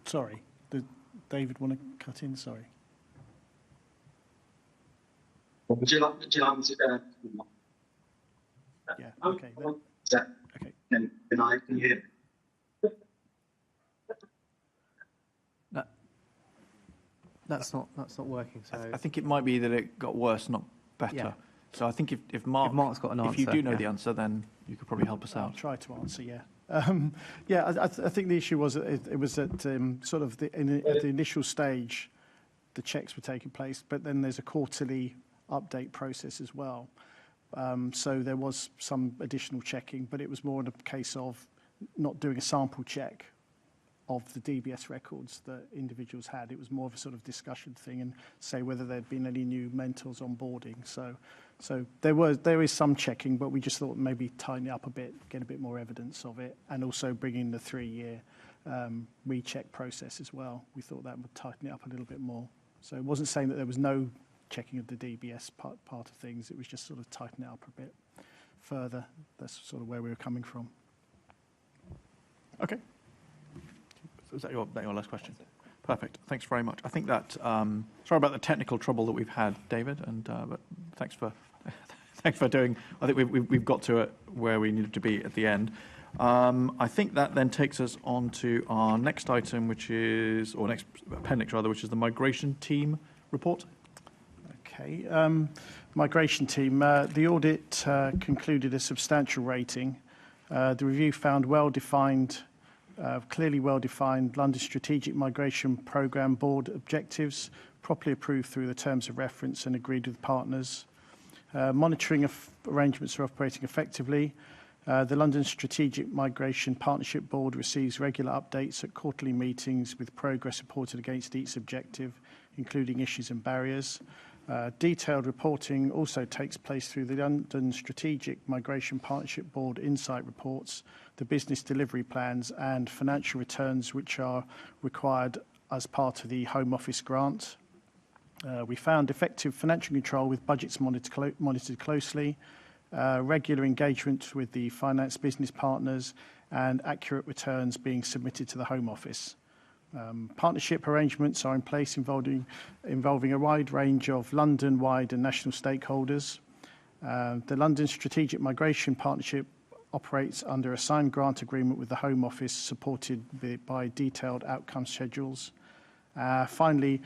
sorry, did David want to cut in? Sorry. Would you like me to? Yeah. Okay. Okay. Can you hear me? That's not working. So I think it might be that it got worse, not better. Yeah. So I think if Mark's got an answer, if you do know the answer, then you could probably help us out. I'll try to answer. Yeah. I think the issue was it was at sort of at the initial stage, the checks were taking place, but then there's a quarterly update process as well. So there was some additional checking, but it was more in a case of not doing a sample check of the DBS records that individuals had. It was more of a sort of discussion thing and say whether there'd been any new mentors onboarding. So there is some checking, but we just thought maybe tighten it up a bit, get a bit more evidence of it, and also bring in the 3-year recheck process as well. We thought that would tighten it up a little bit more. So it wasn't saying that there was no checking of the DBS part of things. It was just sort of tighten it up a bit further. That's sort of where we were coming from. Okay. Is that your last question? Perfect. Thanks very much. I think that sorry about the technical trouble that we've had, David, and but thanks for doing. I think we've got to it where we needed to be at the end. I think that then takes us on to our next item, which is next appendix rather, which is the migration team report. Okay. Migration team. The audit concluded a substantial rating. The review found clearly well-defined London Strategic Migration Programme Board objectives, properly approved through the terms of reference and agreed with partners. Monitoring arrangements are operating effectively. The London Strategic Migration Partnership Board receives regular updates at quarterly meetings with progress reported against each objective, including issues and barriers. Detailed reporting also takes place through the London Strategic Migration Partnership Board insight reports, the business delivery plans and financial returns which are required as part of the Home Office grant. We found effective financial control with budgets monitored closely, regular engagement with the finance business partners and accurate returns being submitted to the Home Office. Partnership arrangements are in place involving a wide range of London-wide and national stakeholders. The London Strategic Migration Partnership operates under a signed grant agreement with the Home Office, supported by detailed outcome schedules. Finally,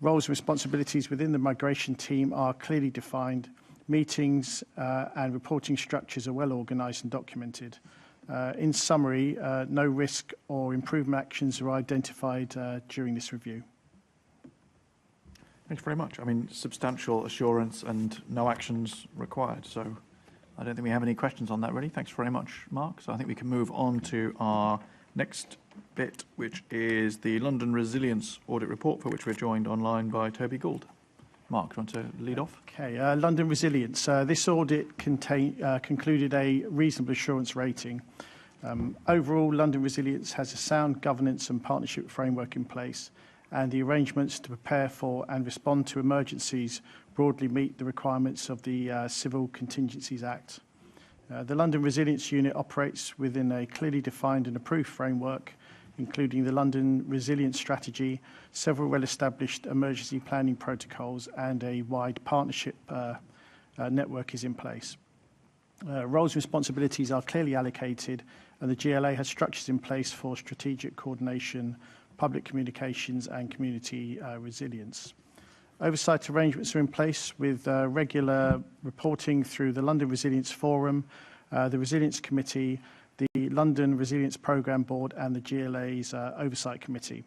roles and responsibilities within the migration team are clearly defined. Meetings and reporting structures are well organised and documented. In summary, no risk or improvement actions were identified during this review. Thanks very much. I mean, substantial assurance and no actions required. So I don't think we have any questions on that, really. Thanks very much, Mark. So I think we can move on to our next bit, which is the London Resilience Audit Report, for which we're joined online by Toby Gould. Mark, do you want to lead off? Okay, London Resilience. This audit concluded a reasonable assurance rating. Overall, London Resilience has a sound governance and partnership framework in place, and the arrangements to prepare for and respond to emergencies broadly meet the requirements of the Civil Contingencies Act. The London Resilience Unit operates within a clearly defined and approved framework, including the London Resilience Strategy, several well-established emergency planning protocols, and a wide partnership network is in place. Roles and responsibilities are clearly allocated, and the GLA has structures in place for strategic coordination, public communications, and community resilience. Oversight arrangements are in place with regular reporting through the London Resilience Forum, the Resilience Committee, the London Resilience Programme Board, and the GLA's Oversight Committee.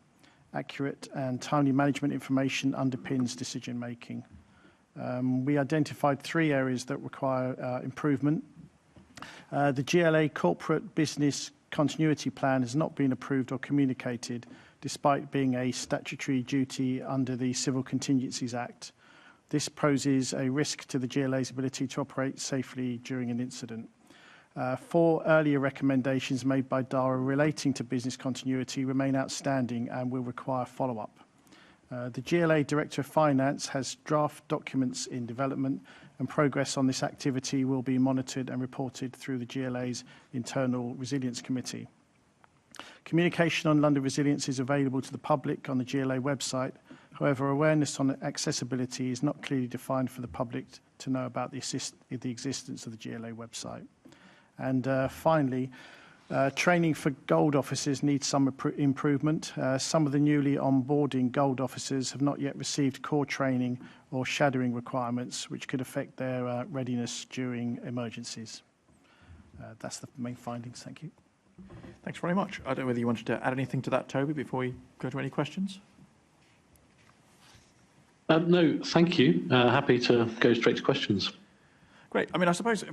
Accurate and timely management information underpins decision making. We identified 3 areas that require improvement. The GLA Corporate Business Continuity Plan has not been approved or communicated, despite being a statutory duty under the Civil Contingencies Act. This poses a risk to the GLA's ability to operate safely during an incident. 4 earlier recommendations made by DARA relating to business continuity remain outstanding and will require follow-up. The GLA Director of Finance has draft documents in development, and progress on this activity will be monitored and reported through the GLA's Internal Resilience Committee. Communication on London Resilience is available to the public on the GLA website. However, awareness on accessibility is not clearly defined for the public to know about the existence of the GLA website. And finally, training for gold officers needs some improvement. Some of the newly onboarding gold officers have not yet received core training or shadowing requirements, which could affect their readiness during emergencies. That's the main findings. Thank you. Thanks very much. I don't know whether you wanted to add anything to that, Toby, before we go to any questions? No, thank you. Happy to go straight to questions. Great. I mean, I suppose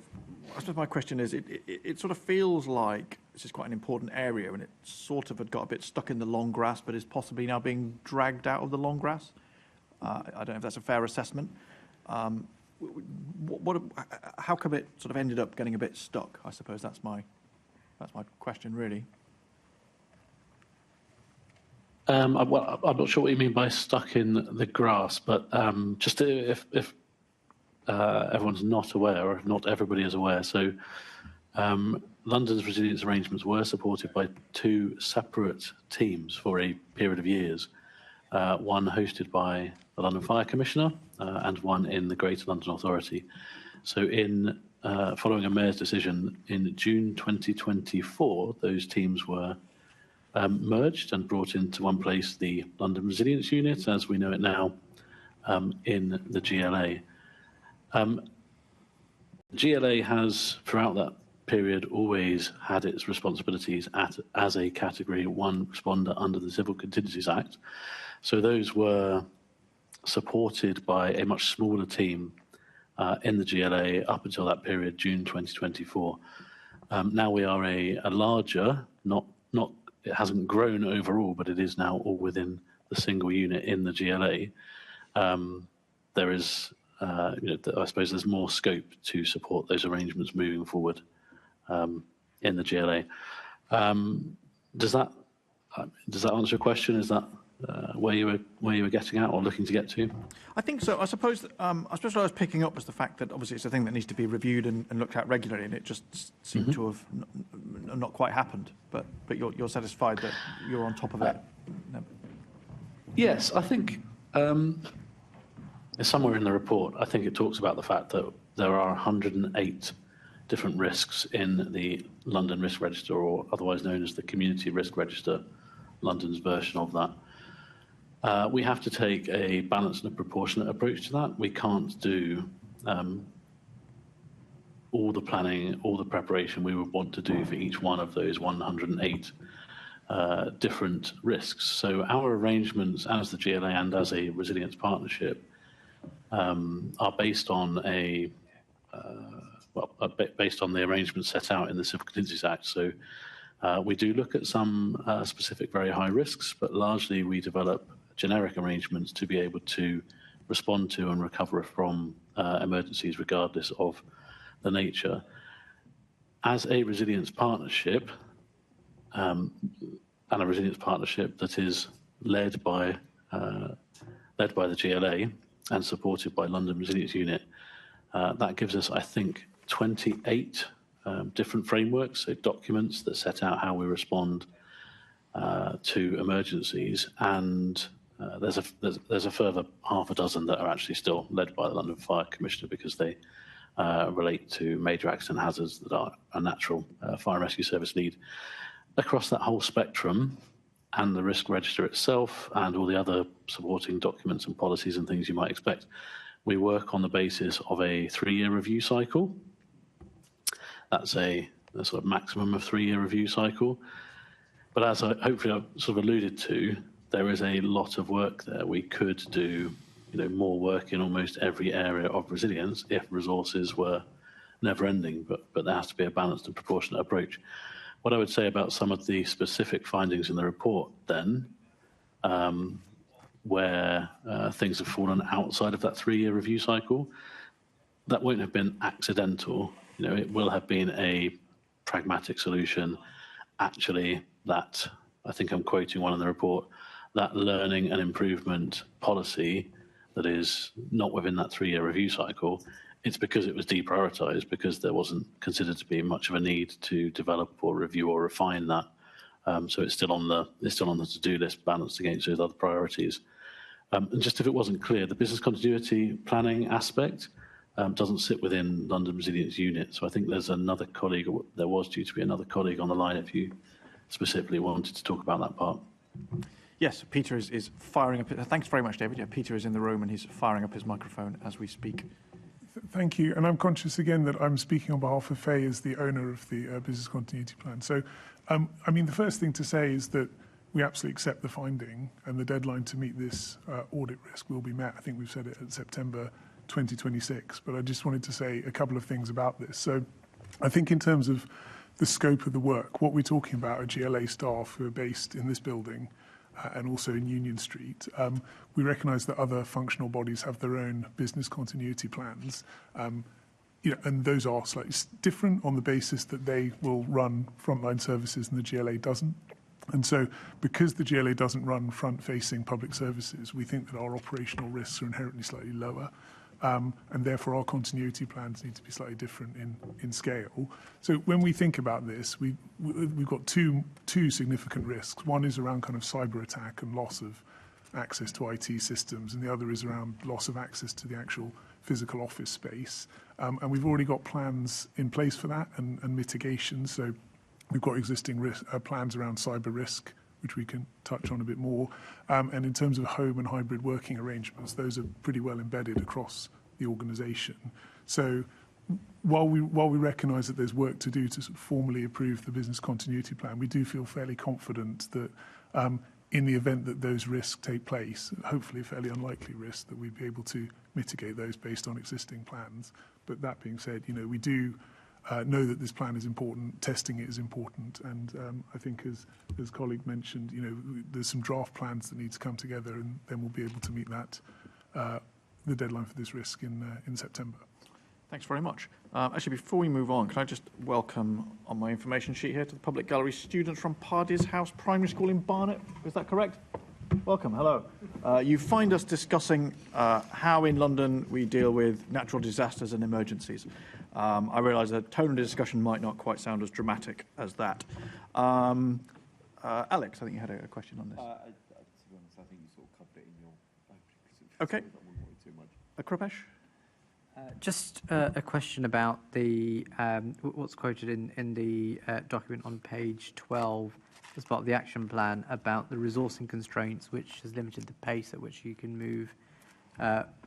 my question is, it sort of feels like this is quite an important area, and it sort of had got a bit stuck in the long grass, but is possibly now being dragged out of the long grass. I don't know if that's a fair assessment. How come it sort of ended up getting a bit stuck? I suppose that's my question, really. Well, I'm not sure what you mean by stuck in the grass, but just if everyone's not aware, or if not everybody is aware, so London's resilience arrangements were supported by 2 separate teams for a period of years, one hosted by the London Fire Commissioner and one in the Greater London Authority. So in following a mayor's decision in June 2024, those teams were merged and brought into one place, the London Resilience Unit, as we know it now, in the GLA. GLA has, throughout that period, always had its responsibilities as a Category 1 responder under the Civil Contingencies Act. So those were supported by a much smaller team in the GLA up until that period, June 2024. Now we are a larger, it hasn't grown overall, but it is now all within the single unit in the GLA. There is, I suppose there's more scope to support those arrangements moving forward in the GLA. Does that answer your question? Is that where you were getting at or looking to get to? I think so. I suppose what I was picking up was the fact that obviously it's a thing that needs to be reviewed and looked at regularly, and it just seemed to have not quite happened. But you're satisfied that you're on top of it? No. Yes, I think somewhere in the report, I think it talks about the fact that there are 108 different risks in the London Risk Register, or otherwise known as the Community Risk Register, London's version of that. We have to take a balanced and a proportionate approach to that. We can't do all the planning, all the preparation we would want to do for each one of those 108 different risks. So our arrangements as the GLA and as a resilience partnership are based on based on the arrangements set out in the Civil Contingencies Act. So we do look at some specific very high risks, but largely we develop generic arrangements to be able to respond to and recover from emergencies regardless of the nature. As a resilience partnership, and a resilience partnership that is led by the GLA and supported by London Resilience Unit, that gives us, I think, 28 different frameworks, so documents that set out how we respond to emergencies, and there's a further half a dozen that are actually still led by the London Fire Commissioner because they relate to major accident hazards that are a natural fire and rescue service need. Across that whole spectrum, and the risk register itself, and all the other supporting documents and policies and things you might expect, we work on the basis of a 3-year review cycle. That's a sort of maximum of 3-year review cycle. But as I hopefully I've sort of alluded to, there is a lot of work there. We could do, more work in almost every area of resilience if resources were never-ending, but there has to be a balanced and proportionate approach. What I would say about some of the specific findings in the report then, where things have fallen outside of that 3-year review cycle, that won't have been accidental. It will have been a pragmatic solution. Actually, that, I think I'm quoting one in the report, that learning and improvement policy that is not within that 3-year review cycle, it's because it was deprioritized, because there wasn't considered to be much of a need to develop or review or refine that. So it's still on the to-do list, balanced against those other priorities. And just if it wasn't clear, the business continuity planning aspect doesn't sit within London Resilience Unit. So I think there's another colleague, or there was due to be another colleague on the line if you specifically wanted to talk about that part. Yes, Peter is firing up. Thanks very much, David. Yeah, Peter is in the room and he's firing up his microphone as we speak. Thank you. And I'm conscious again that I'm speaking on behalf of Faye as the owner of the business continuity plan. So, the first thing to say is that we absolutely accept the finding, and the deadline to meet this audit risk will be met. I think we've said it at September 2026, but I just wanted to say a couple of things about this. So I think in terms of the scope of the work, what we're talking about are GLA staff who are based in this building and also in Union Street. We recognise that other functional bodies have their own business continuity plans, and those are slightly different on the basis that they will run frontline services and the GLA doesn't. And so because the GLA doesn't run front-facing public services, we think that our operational risks are inherently slightly lower. And therefore our continuity plans need to be slightly different in scale. So when we think about this, we've got two significant risks. One is around kind of cyber attack and loss of access to IT systems, and the other is around loss of access to the actual physical office space. And we've already got plans in place for that and mitigation. So we've got existing plans around cyber risk, which we can touch on a bit more. And in terms of home and hybrid working arrangements, those are pretty well embedded across the organisation. So while we recognise that there's work to do to sort of formally approve the business continuity plan, we do feel fairly confident that in the event that those risks take place, hopefully a fairly unlikely risk, that we'd be able to mitigate those based on existing plans. But that being said, we do know that this plan is important, testing it is important, and I think as colleague mentioned, there's some draft plans that need to come together, and then we'll be able to meet that the deadline for this risk in September. Thanks very much. Actually, before we move on, can I just welcome on my information sheet here to the Public Gallery students from Pardies House Primary School in Barnet. Is that correct? Welcome, hello. You find us discussing how in London we deal with natural disasters and emergencies. I realise the tone of the discussion might not quite sound as dramatic as that. Alex, I think you had a question on this. To be honest, I think you sort of covered it in your opening. Okay. I wouldn't worry too much. Kripesh? Just a question about the what's quoted in the document on page 12 as part of the action plan about the resourcing constraints, which has limited the pace at which you can move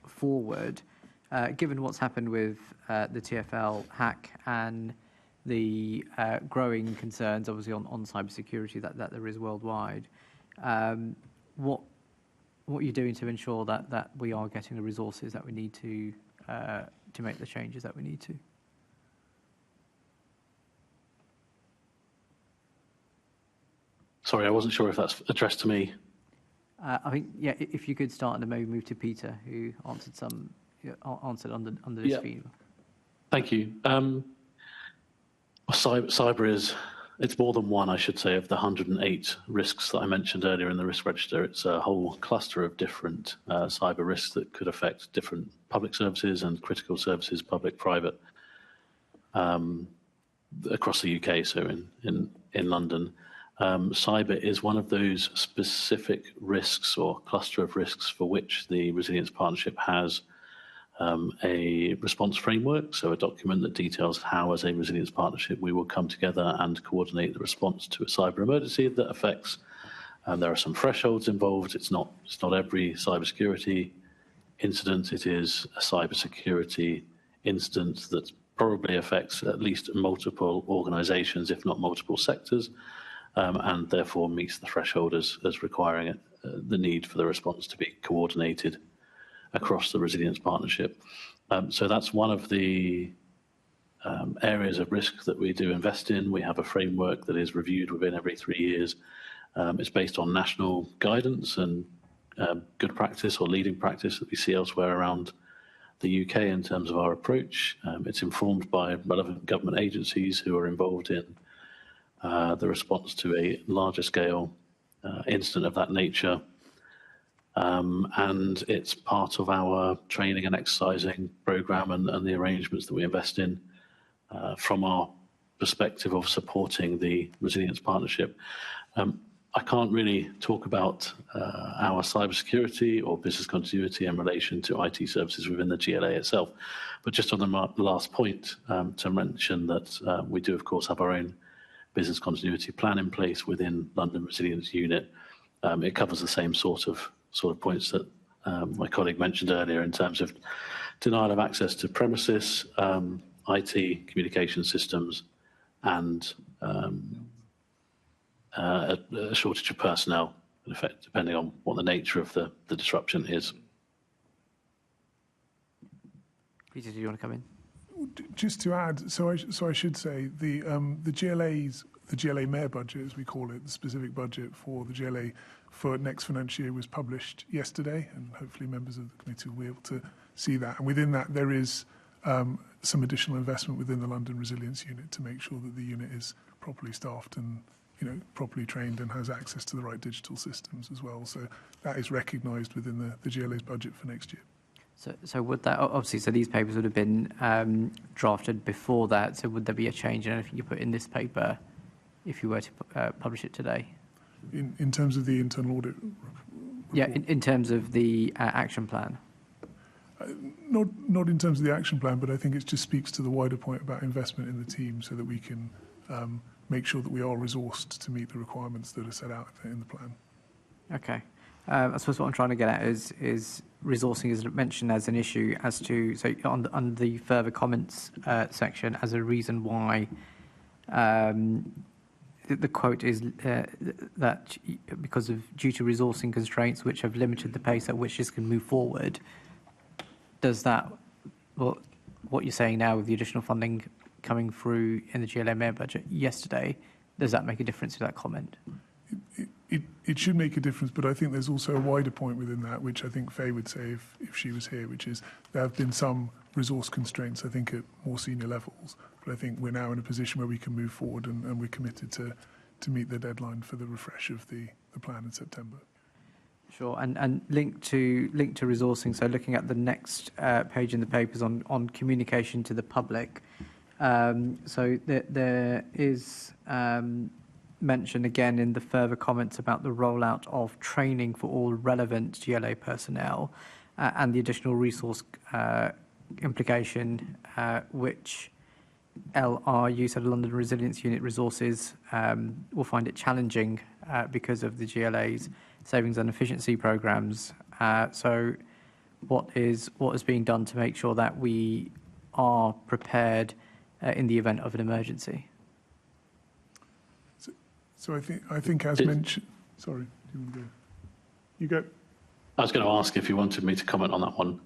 forward. given what's happened with the TfL hack and the growing concerns, obviously, on cybersecurity that there is worldwide, what are you doing to ensure that we are getting the resources that we need to make the changes that we need to? Sorry, I wasn't sure if that's addressed to me. I think, yeah, if you could start and then maybe move to Peter, who answered under this theme. Thank you. Cyber is, it's more than one, I should say, of the 108 risks that I mentioned earlier in the risk register. It's a whole cluster of different cyber risks that could affect different public services and critical services, public, private, across the UK, so in London. Cyber is one of those specific risks or cluster of risks for which the Resilience Partnership has a response framework, so a document that details how, as a Resilience Partnership, we will come together and coordinate the response to a cyber emergency that affects. There are some thresholds involved. It's not every cybersecurity incident. It is a cybersecurity incident that probably affects at least multiple organisations, if not multiple sectors. And therefore meets the threshold as requiring the need for the response to be coordinated across the Resilience Partnership. So that's one of the areas of risk that we do invest in. We have a framework that is reviewed within every 3 years. It's based on national guidance and good practice or leading practice that we see elsewhere around the UK in terms of our approach. It's informed by relevant government agencies who are involved in the response to a larger scale incident of that nature. And it's part of our training and exercising programme and the arrangements that we invest in from our perspective of supporting the Resilience Partnership. I can't really talk about our cybersecurity or business continuity in relation to IT services within the GLA itself, but just on the last point, to mention that we do, of course, have our own business continuity plan in place within London Resilience Unit. It covers the same sort of points that my colleague mentioned earlier in terms of denial of access to premises, IT communication systems, and a shortage of personnel, in effect, depending on what the nature of the disruption is. Peter, do you want to come in? Just to add, so I should say the GLA Mayor budget, as we call it, the specific budget for the GLA for next financial year was published yesterday, and hopefully members of the committee will be able to see that. And within that, there is some additional investment within the London Resilience Unit to make sure that the unit is properly staffed and properly trained and has access to the right digital systems as well. So that is recognised within the GLA's budget for next year. So would that, obviously, so these papers would have been drafted before that, so would there be a change in anything you put in this paper if you were to publish it today? In terms of the internal audit report? Yeah, in terms of the action plan. Not in terms of the action plan, but I think it just speaks to the wider point about investment in the team so that we can make sure that we are resourced to meet the requirements that are set out in the plan. Okay. I suppose what I'm trying to get at is resourcing is mentioned as an issue as to, so on the further comments section as a reason why the quote is that because of due to resourcing constraints which have limited the pace at which this can move forward. Does that, well, what you're saying now with the additional funding coming through in the GLA Mayor budget yesterday, does that make a difference to that comment? It should make a difference, but I think there's also a wider point within that, which I think Faye would say if she was here, which is there have been some resource constraints, I think, at more senior levels. But I think we're now in a position where we can move forward and we're committed to meet the deadline for the refresh of the plan in September. Sure, and linked to resourcing, so looking at the next page in the papers on communication to the public. So there is mention again in the further comments about the rollout of training for all relevant GLA personnel and the additional resource implication which LRU, so the London Resilience Unit resources, will find it challenging because of the GLA's savings and efficiency programmes. So what is being done to make sure that we are prepared in the event of an emergency. So I think as mentioned. Sorry, do you want to go? You go. I was going to ask if you wanted me to comment on that one.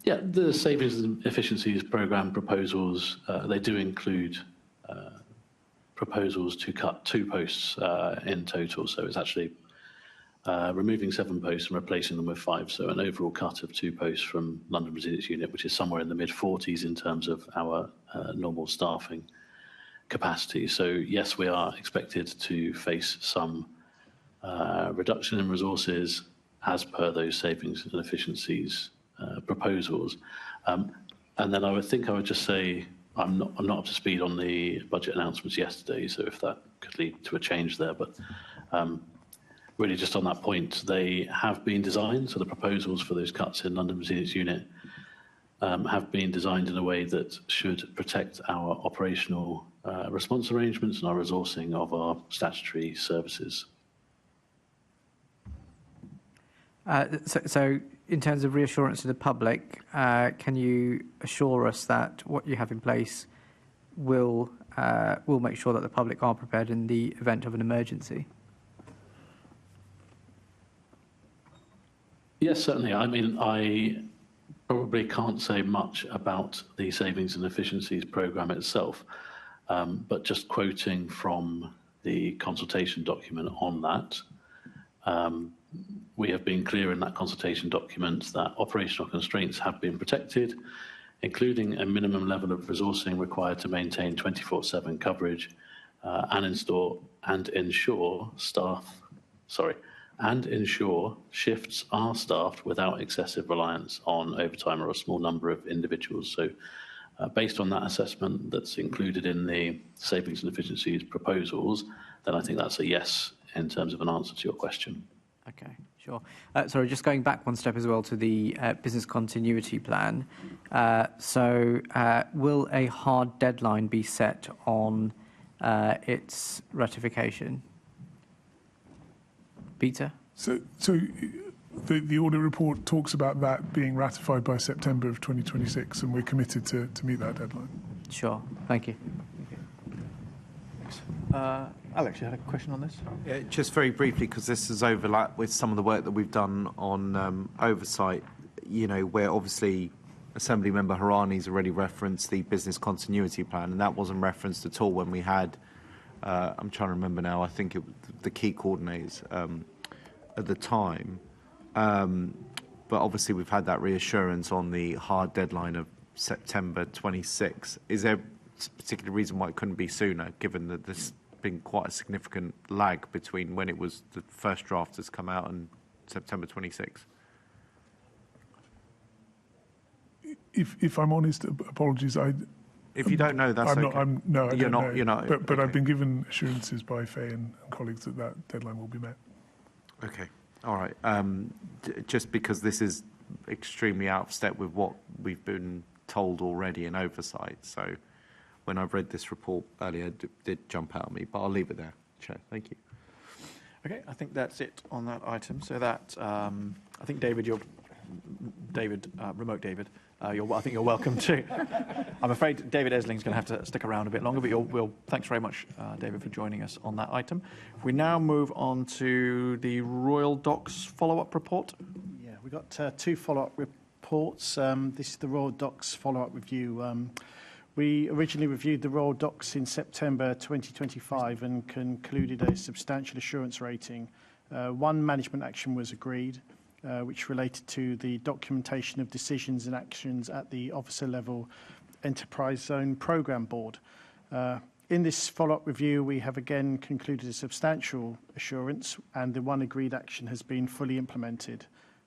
Yeah, the savings and efficiencies programme proposals, they do include proposals to cut 2 posts in total. So it's actually removing 7 posts and replacing them with 5. So an overall cut of 2 posts from London Resilience Unit, which is somewhere in the mid-40s in terms of our normal staffing capacity. So yes, we are expected to face some reduction in resources as per those savings and efficiencies proposals. And then I would just say I'm not up to speed on the budget announcements yesterday, so if that could lead to a change there. But really just on that point, they have been designed, so the proposals for those cuts in London Resilience Unit have been designed in a way that should protect our operational response arrangements and our resourcing of our statutory services. So in terms of reassurance to the public, can you assure us that what you have in place will make sure that the public are prepared in the event of an emergency? Yes, certainly. I mean, I probably can't say much about the savings and efficiencies programme itself, but just quoting from the consultation document on that, we have been clear in that consultation document that operational constraints have been protected, including a minimum level of resourcing required to maintain 24/7 coverage and ensure shifts are staffed without excessive reliance on overtime or a small number of individuals. So based on that assessment that's included in the savings and efficiencies proposals, then I think that's a yes in terms of an answer to your question. Okay, sure. Sorry, just going back one step as well to the business continuity plan. Will a hard deadline be set on its ratification? Peter? So the audit report talks about that being ratified by September of 2026, and we're committed to meet that deadline. Sure. Thank you. Thanks. Alex, you had a question on this? Yeah, just very briefly, because this is overlap with some of the work that we've done on oversight, you know, where obviously Assembly Member Harani's already referenced the business continuity plan, and that wasn't referenced at all when we had, I'm trying to remember now, I think it was the key coordinators at the time. But obviously we've had that reassurance on the hard deadline of September 26. Is there a particular reason why it couldn't be sooner, given that there's been quite a significant lag between when it was the first draft has come out and September 26? If I'm honest, apologies. If you don't know, that's okay. You're not. But okay. I've been given assurances by Faye and colleagues that that deadline will be met. Okay. All right. Just because this is extremely out of step with what we've been told already in oversight. So when I read this report earlier, it did jump out at me, but I'll leave it there, Chair. Thank you. Okay, I think that's it on that item. So that, I think David, remote David, I think you're welcome to. I'm afraid David Esling's going to have to stick around a bit longer, but thanks very much, David, for joining us on that item. If we now move on to the Royal Docks follow-up report. Yeah, we've got 2 follow-up reports. This is the Royal Docks follow-up review. We originally reviewed the Royal Docks in September 2025 and concluded a substantial assurance rating. 1 management action was agreed, which related to the documentation of decisions and actions at the officer level Enterprise Zone Programme Board. In this follow-up review, we have again concluded a substantial assurance, and the 1 agreed action has been fully implemented.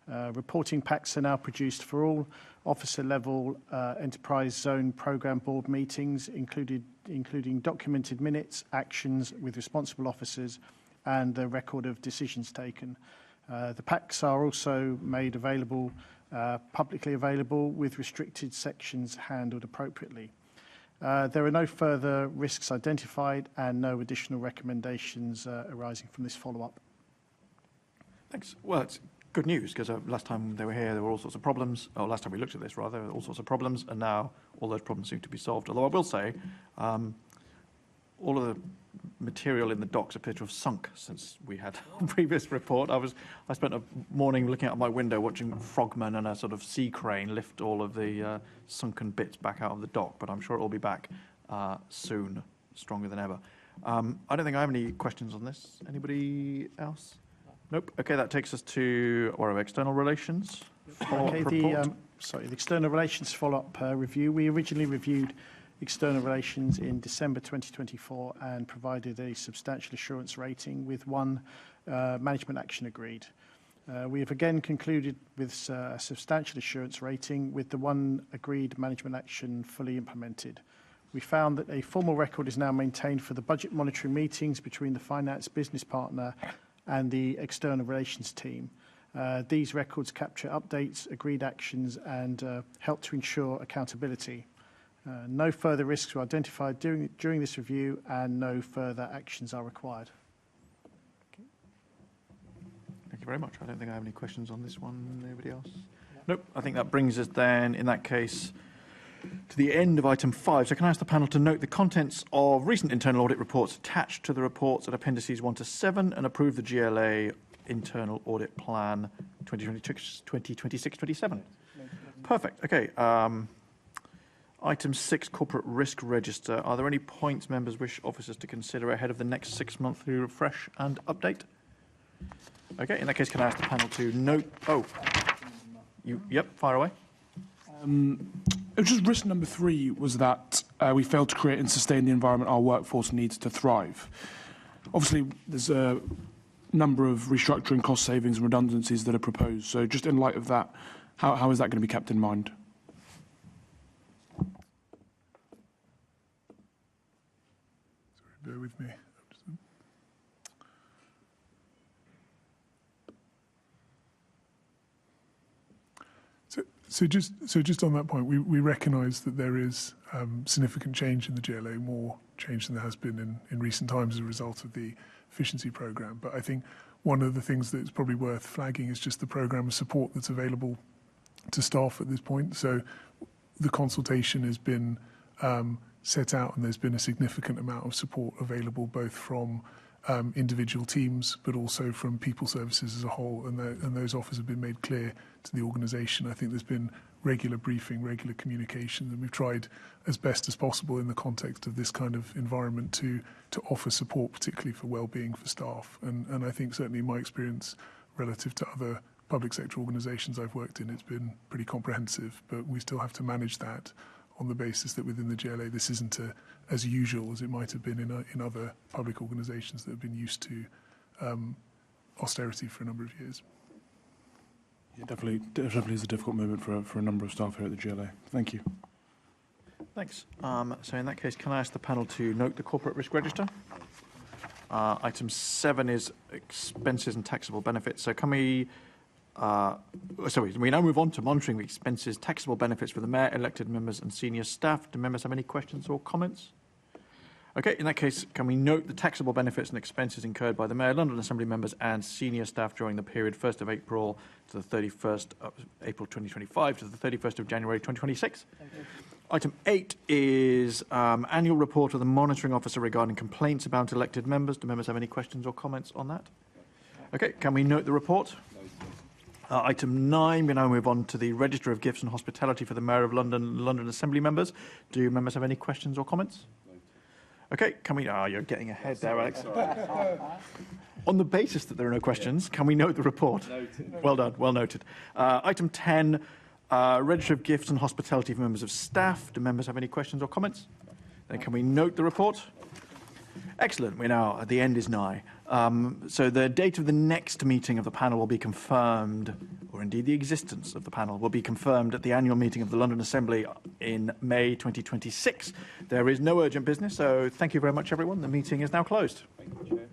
Reporting packs are now produced for all officer-level Enterprise Zone Programme Board meetings, including documented minutes, actions with responsible officers, and the record of decisions taken. The packs are also made available, publicly available, with restricted sections handled appropriately. There are no further risks identified and no additional recommendations arising from this follow-up. Thanks. Well, it's good news, because last time they were here, there were all sorts of problems. Oh, last time we looked at this, rather, there were all sorts of problems, and now all those problems seem to be solved. Although I will say, all of the material in the docks appear to have sunk since we had a previous report. I spent a morning looking out my window watching frogmen and a sort of sea crane lift all of the sunken bits back out of the dock, but I'm sure it will be back soon, stronger than ever. I don't think I have any questions on this. Anybody else? Nope. Okay, that takes us to external relations follow-up report. The external relations follow-up review. We originally reviewed external relations in December 2024 and provided a substantial assurance rating with one management action agreed. We have again concluded with a substantial assurance rating with the one agreed management action fully implemented. We found that a formal record is now maintained for the budget monitoring meetings between the finance business partner and the external relations team. These records capture updates, agreed actions, and help to ensure accountability. No further risks were identified during this review, and no further actions are required. Okay. Thank you very much. I don't think I have any questions on this one. Anybody else? Nope. I think that brings us then, in that case, to the end of item 5. So can I ask the panel to note the contents of recent internal audit reports attached to the reports at appendices 1 to 7 and approve the GLA internal audit plan 2026-27? Perfect. Okay. Item 6, corporate risk register. Are there any points members wish officers to consider ahead of the next 6 monthly refresh and update? Okay, in that case, can I ask the panel to note? Yep, fire away. It was just risk number 3 was that we failed to create and sustain the environment our workforce needs to thrive. Obviously, there's a number of restructuring, cost savings and redundancies that are proposed. So just in light of that, how is that going to be kept in mind? Bear with me. So just on that point, we recognise that there is significant change in the GLA, more change than there has been in recent times as a result of the efficiency programme. But I think one of the things that's probably worth flagging is just the programme of support that's available to staff at this point. So the consultation has been set out, and there's been a significant amount of support available both from individual teams but also from people services as a whole, and those offers have been made clear to the organisation. I think there's been regular briefing, regular communication, and we've tried as best as possible in the context of this kind of environment to offer support, particularly for well-being for staff. And I think certainly in my experience relative to other public sector organisations I've worked in, it's been pretty comprehensive, but we still have to manage that on the basis that within the GLA this isn't as usual as it might have been in other public organisations that have been used to austerity for a number of years. Yeah, definitely is a difficult moment for a number of staff here at the GLA. Thank you. Thanks. So in that case, can I ask the panel to note the corporate risk register? Item 7 is expenses and taxable benefits. So can we we now move on to monitoring the expenses, taxable benefits for the mayor, elected members and senior staff. Do members have any questions or comments? Okay, in that case, can we note the taxable benefits and expenses incurred by the mayor, London Assembly members and senior staff during the period 1st of April to the 31st of April 2025 to the 31st of January 2026? Item 8 is annual report of the monitoring officer regarding complaints about elected members. Do members have any questions or comments on that? Okay, can we note the report? Item 9, we now move on to the Register of Gifts and Hospitality for the Mayor of London, London Assembly members. Do members have any questions or comments? Okay, can we... you're getting ahead there, Alex. On the basis that there are no questions, can we note the report? Noted. Well done, well noted. Item 10, Register of Gifts and Hospitality for members of staff. Do members have any questions or comments? Then can we note the report? Excellent. We're now, the end is nigh. So the date of the next meeting of the panel will be confirmed, or indeed the existence of the panel will be confirmed at the annual meeting of the London Assembly in May 2026. There is no urgent business, so thank you very much, everyone. The meeting is now closed. Thank you, Chair.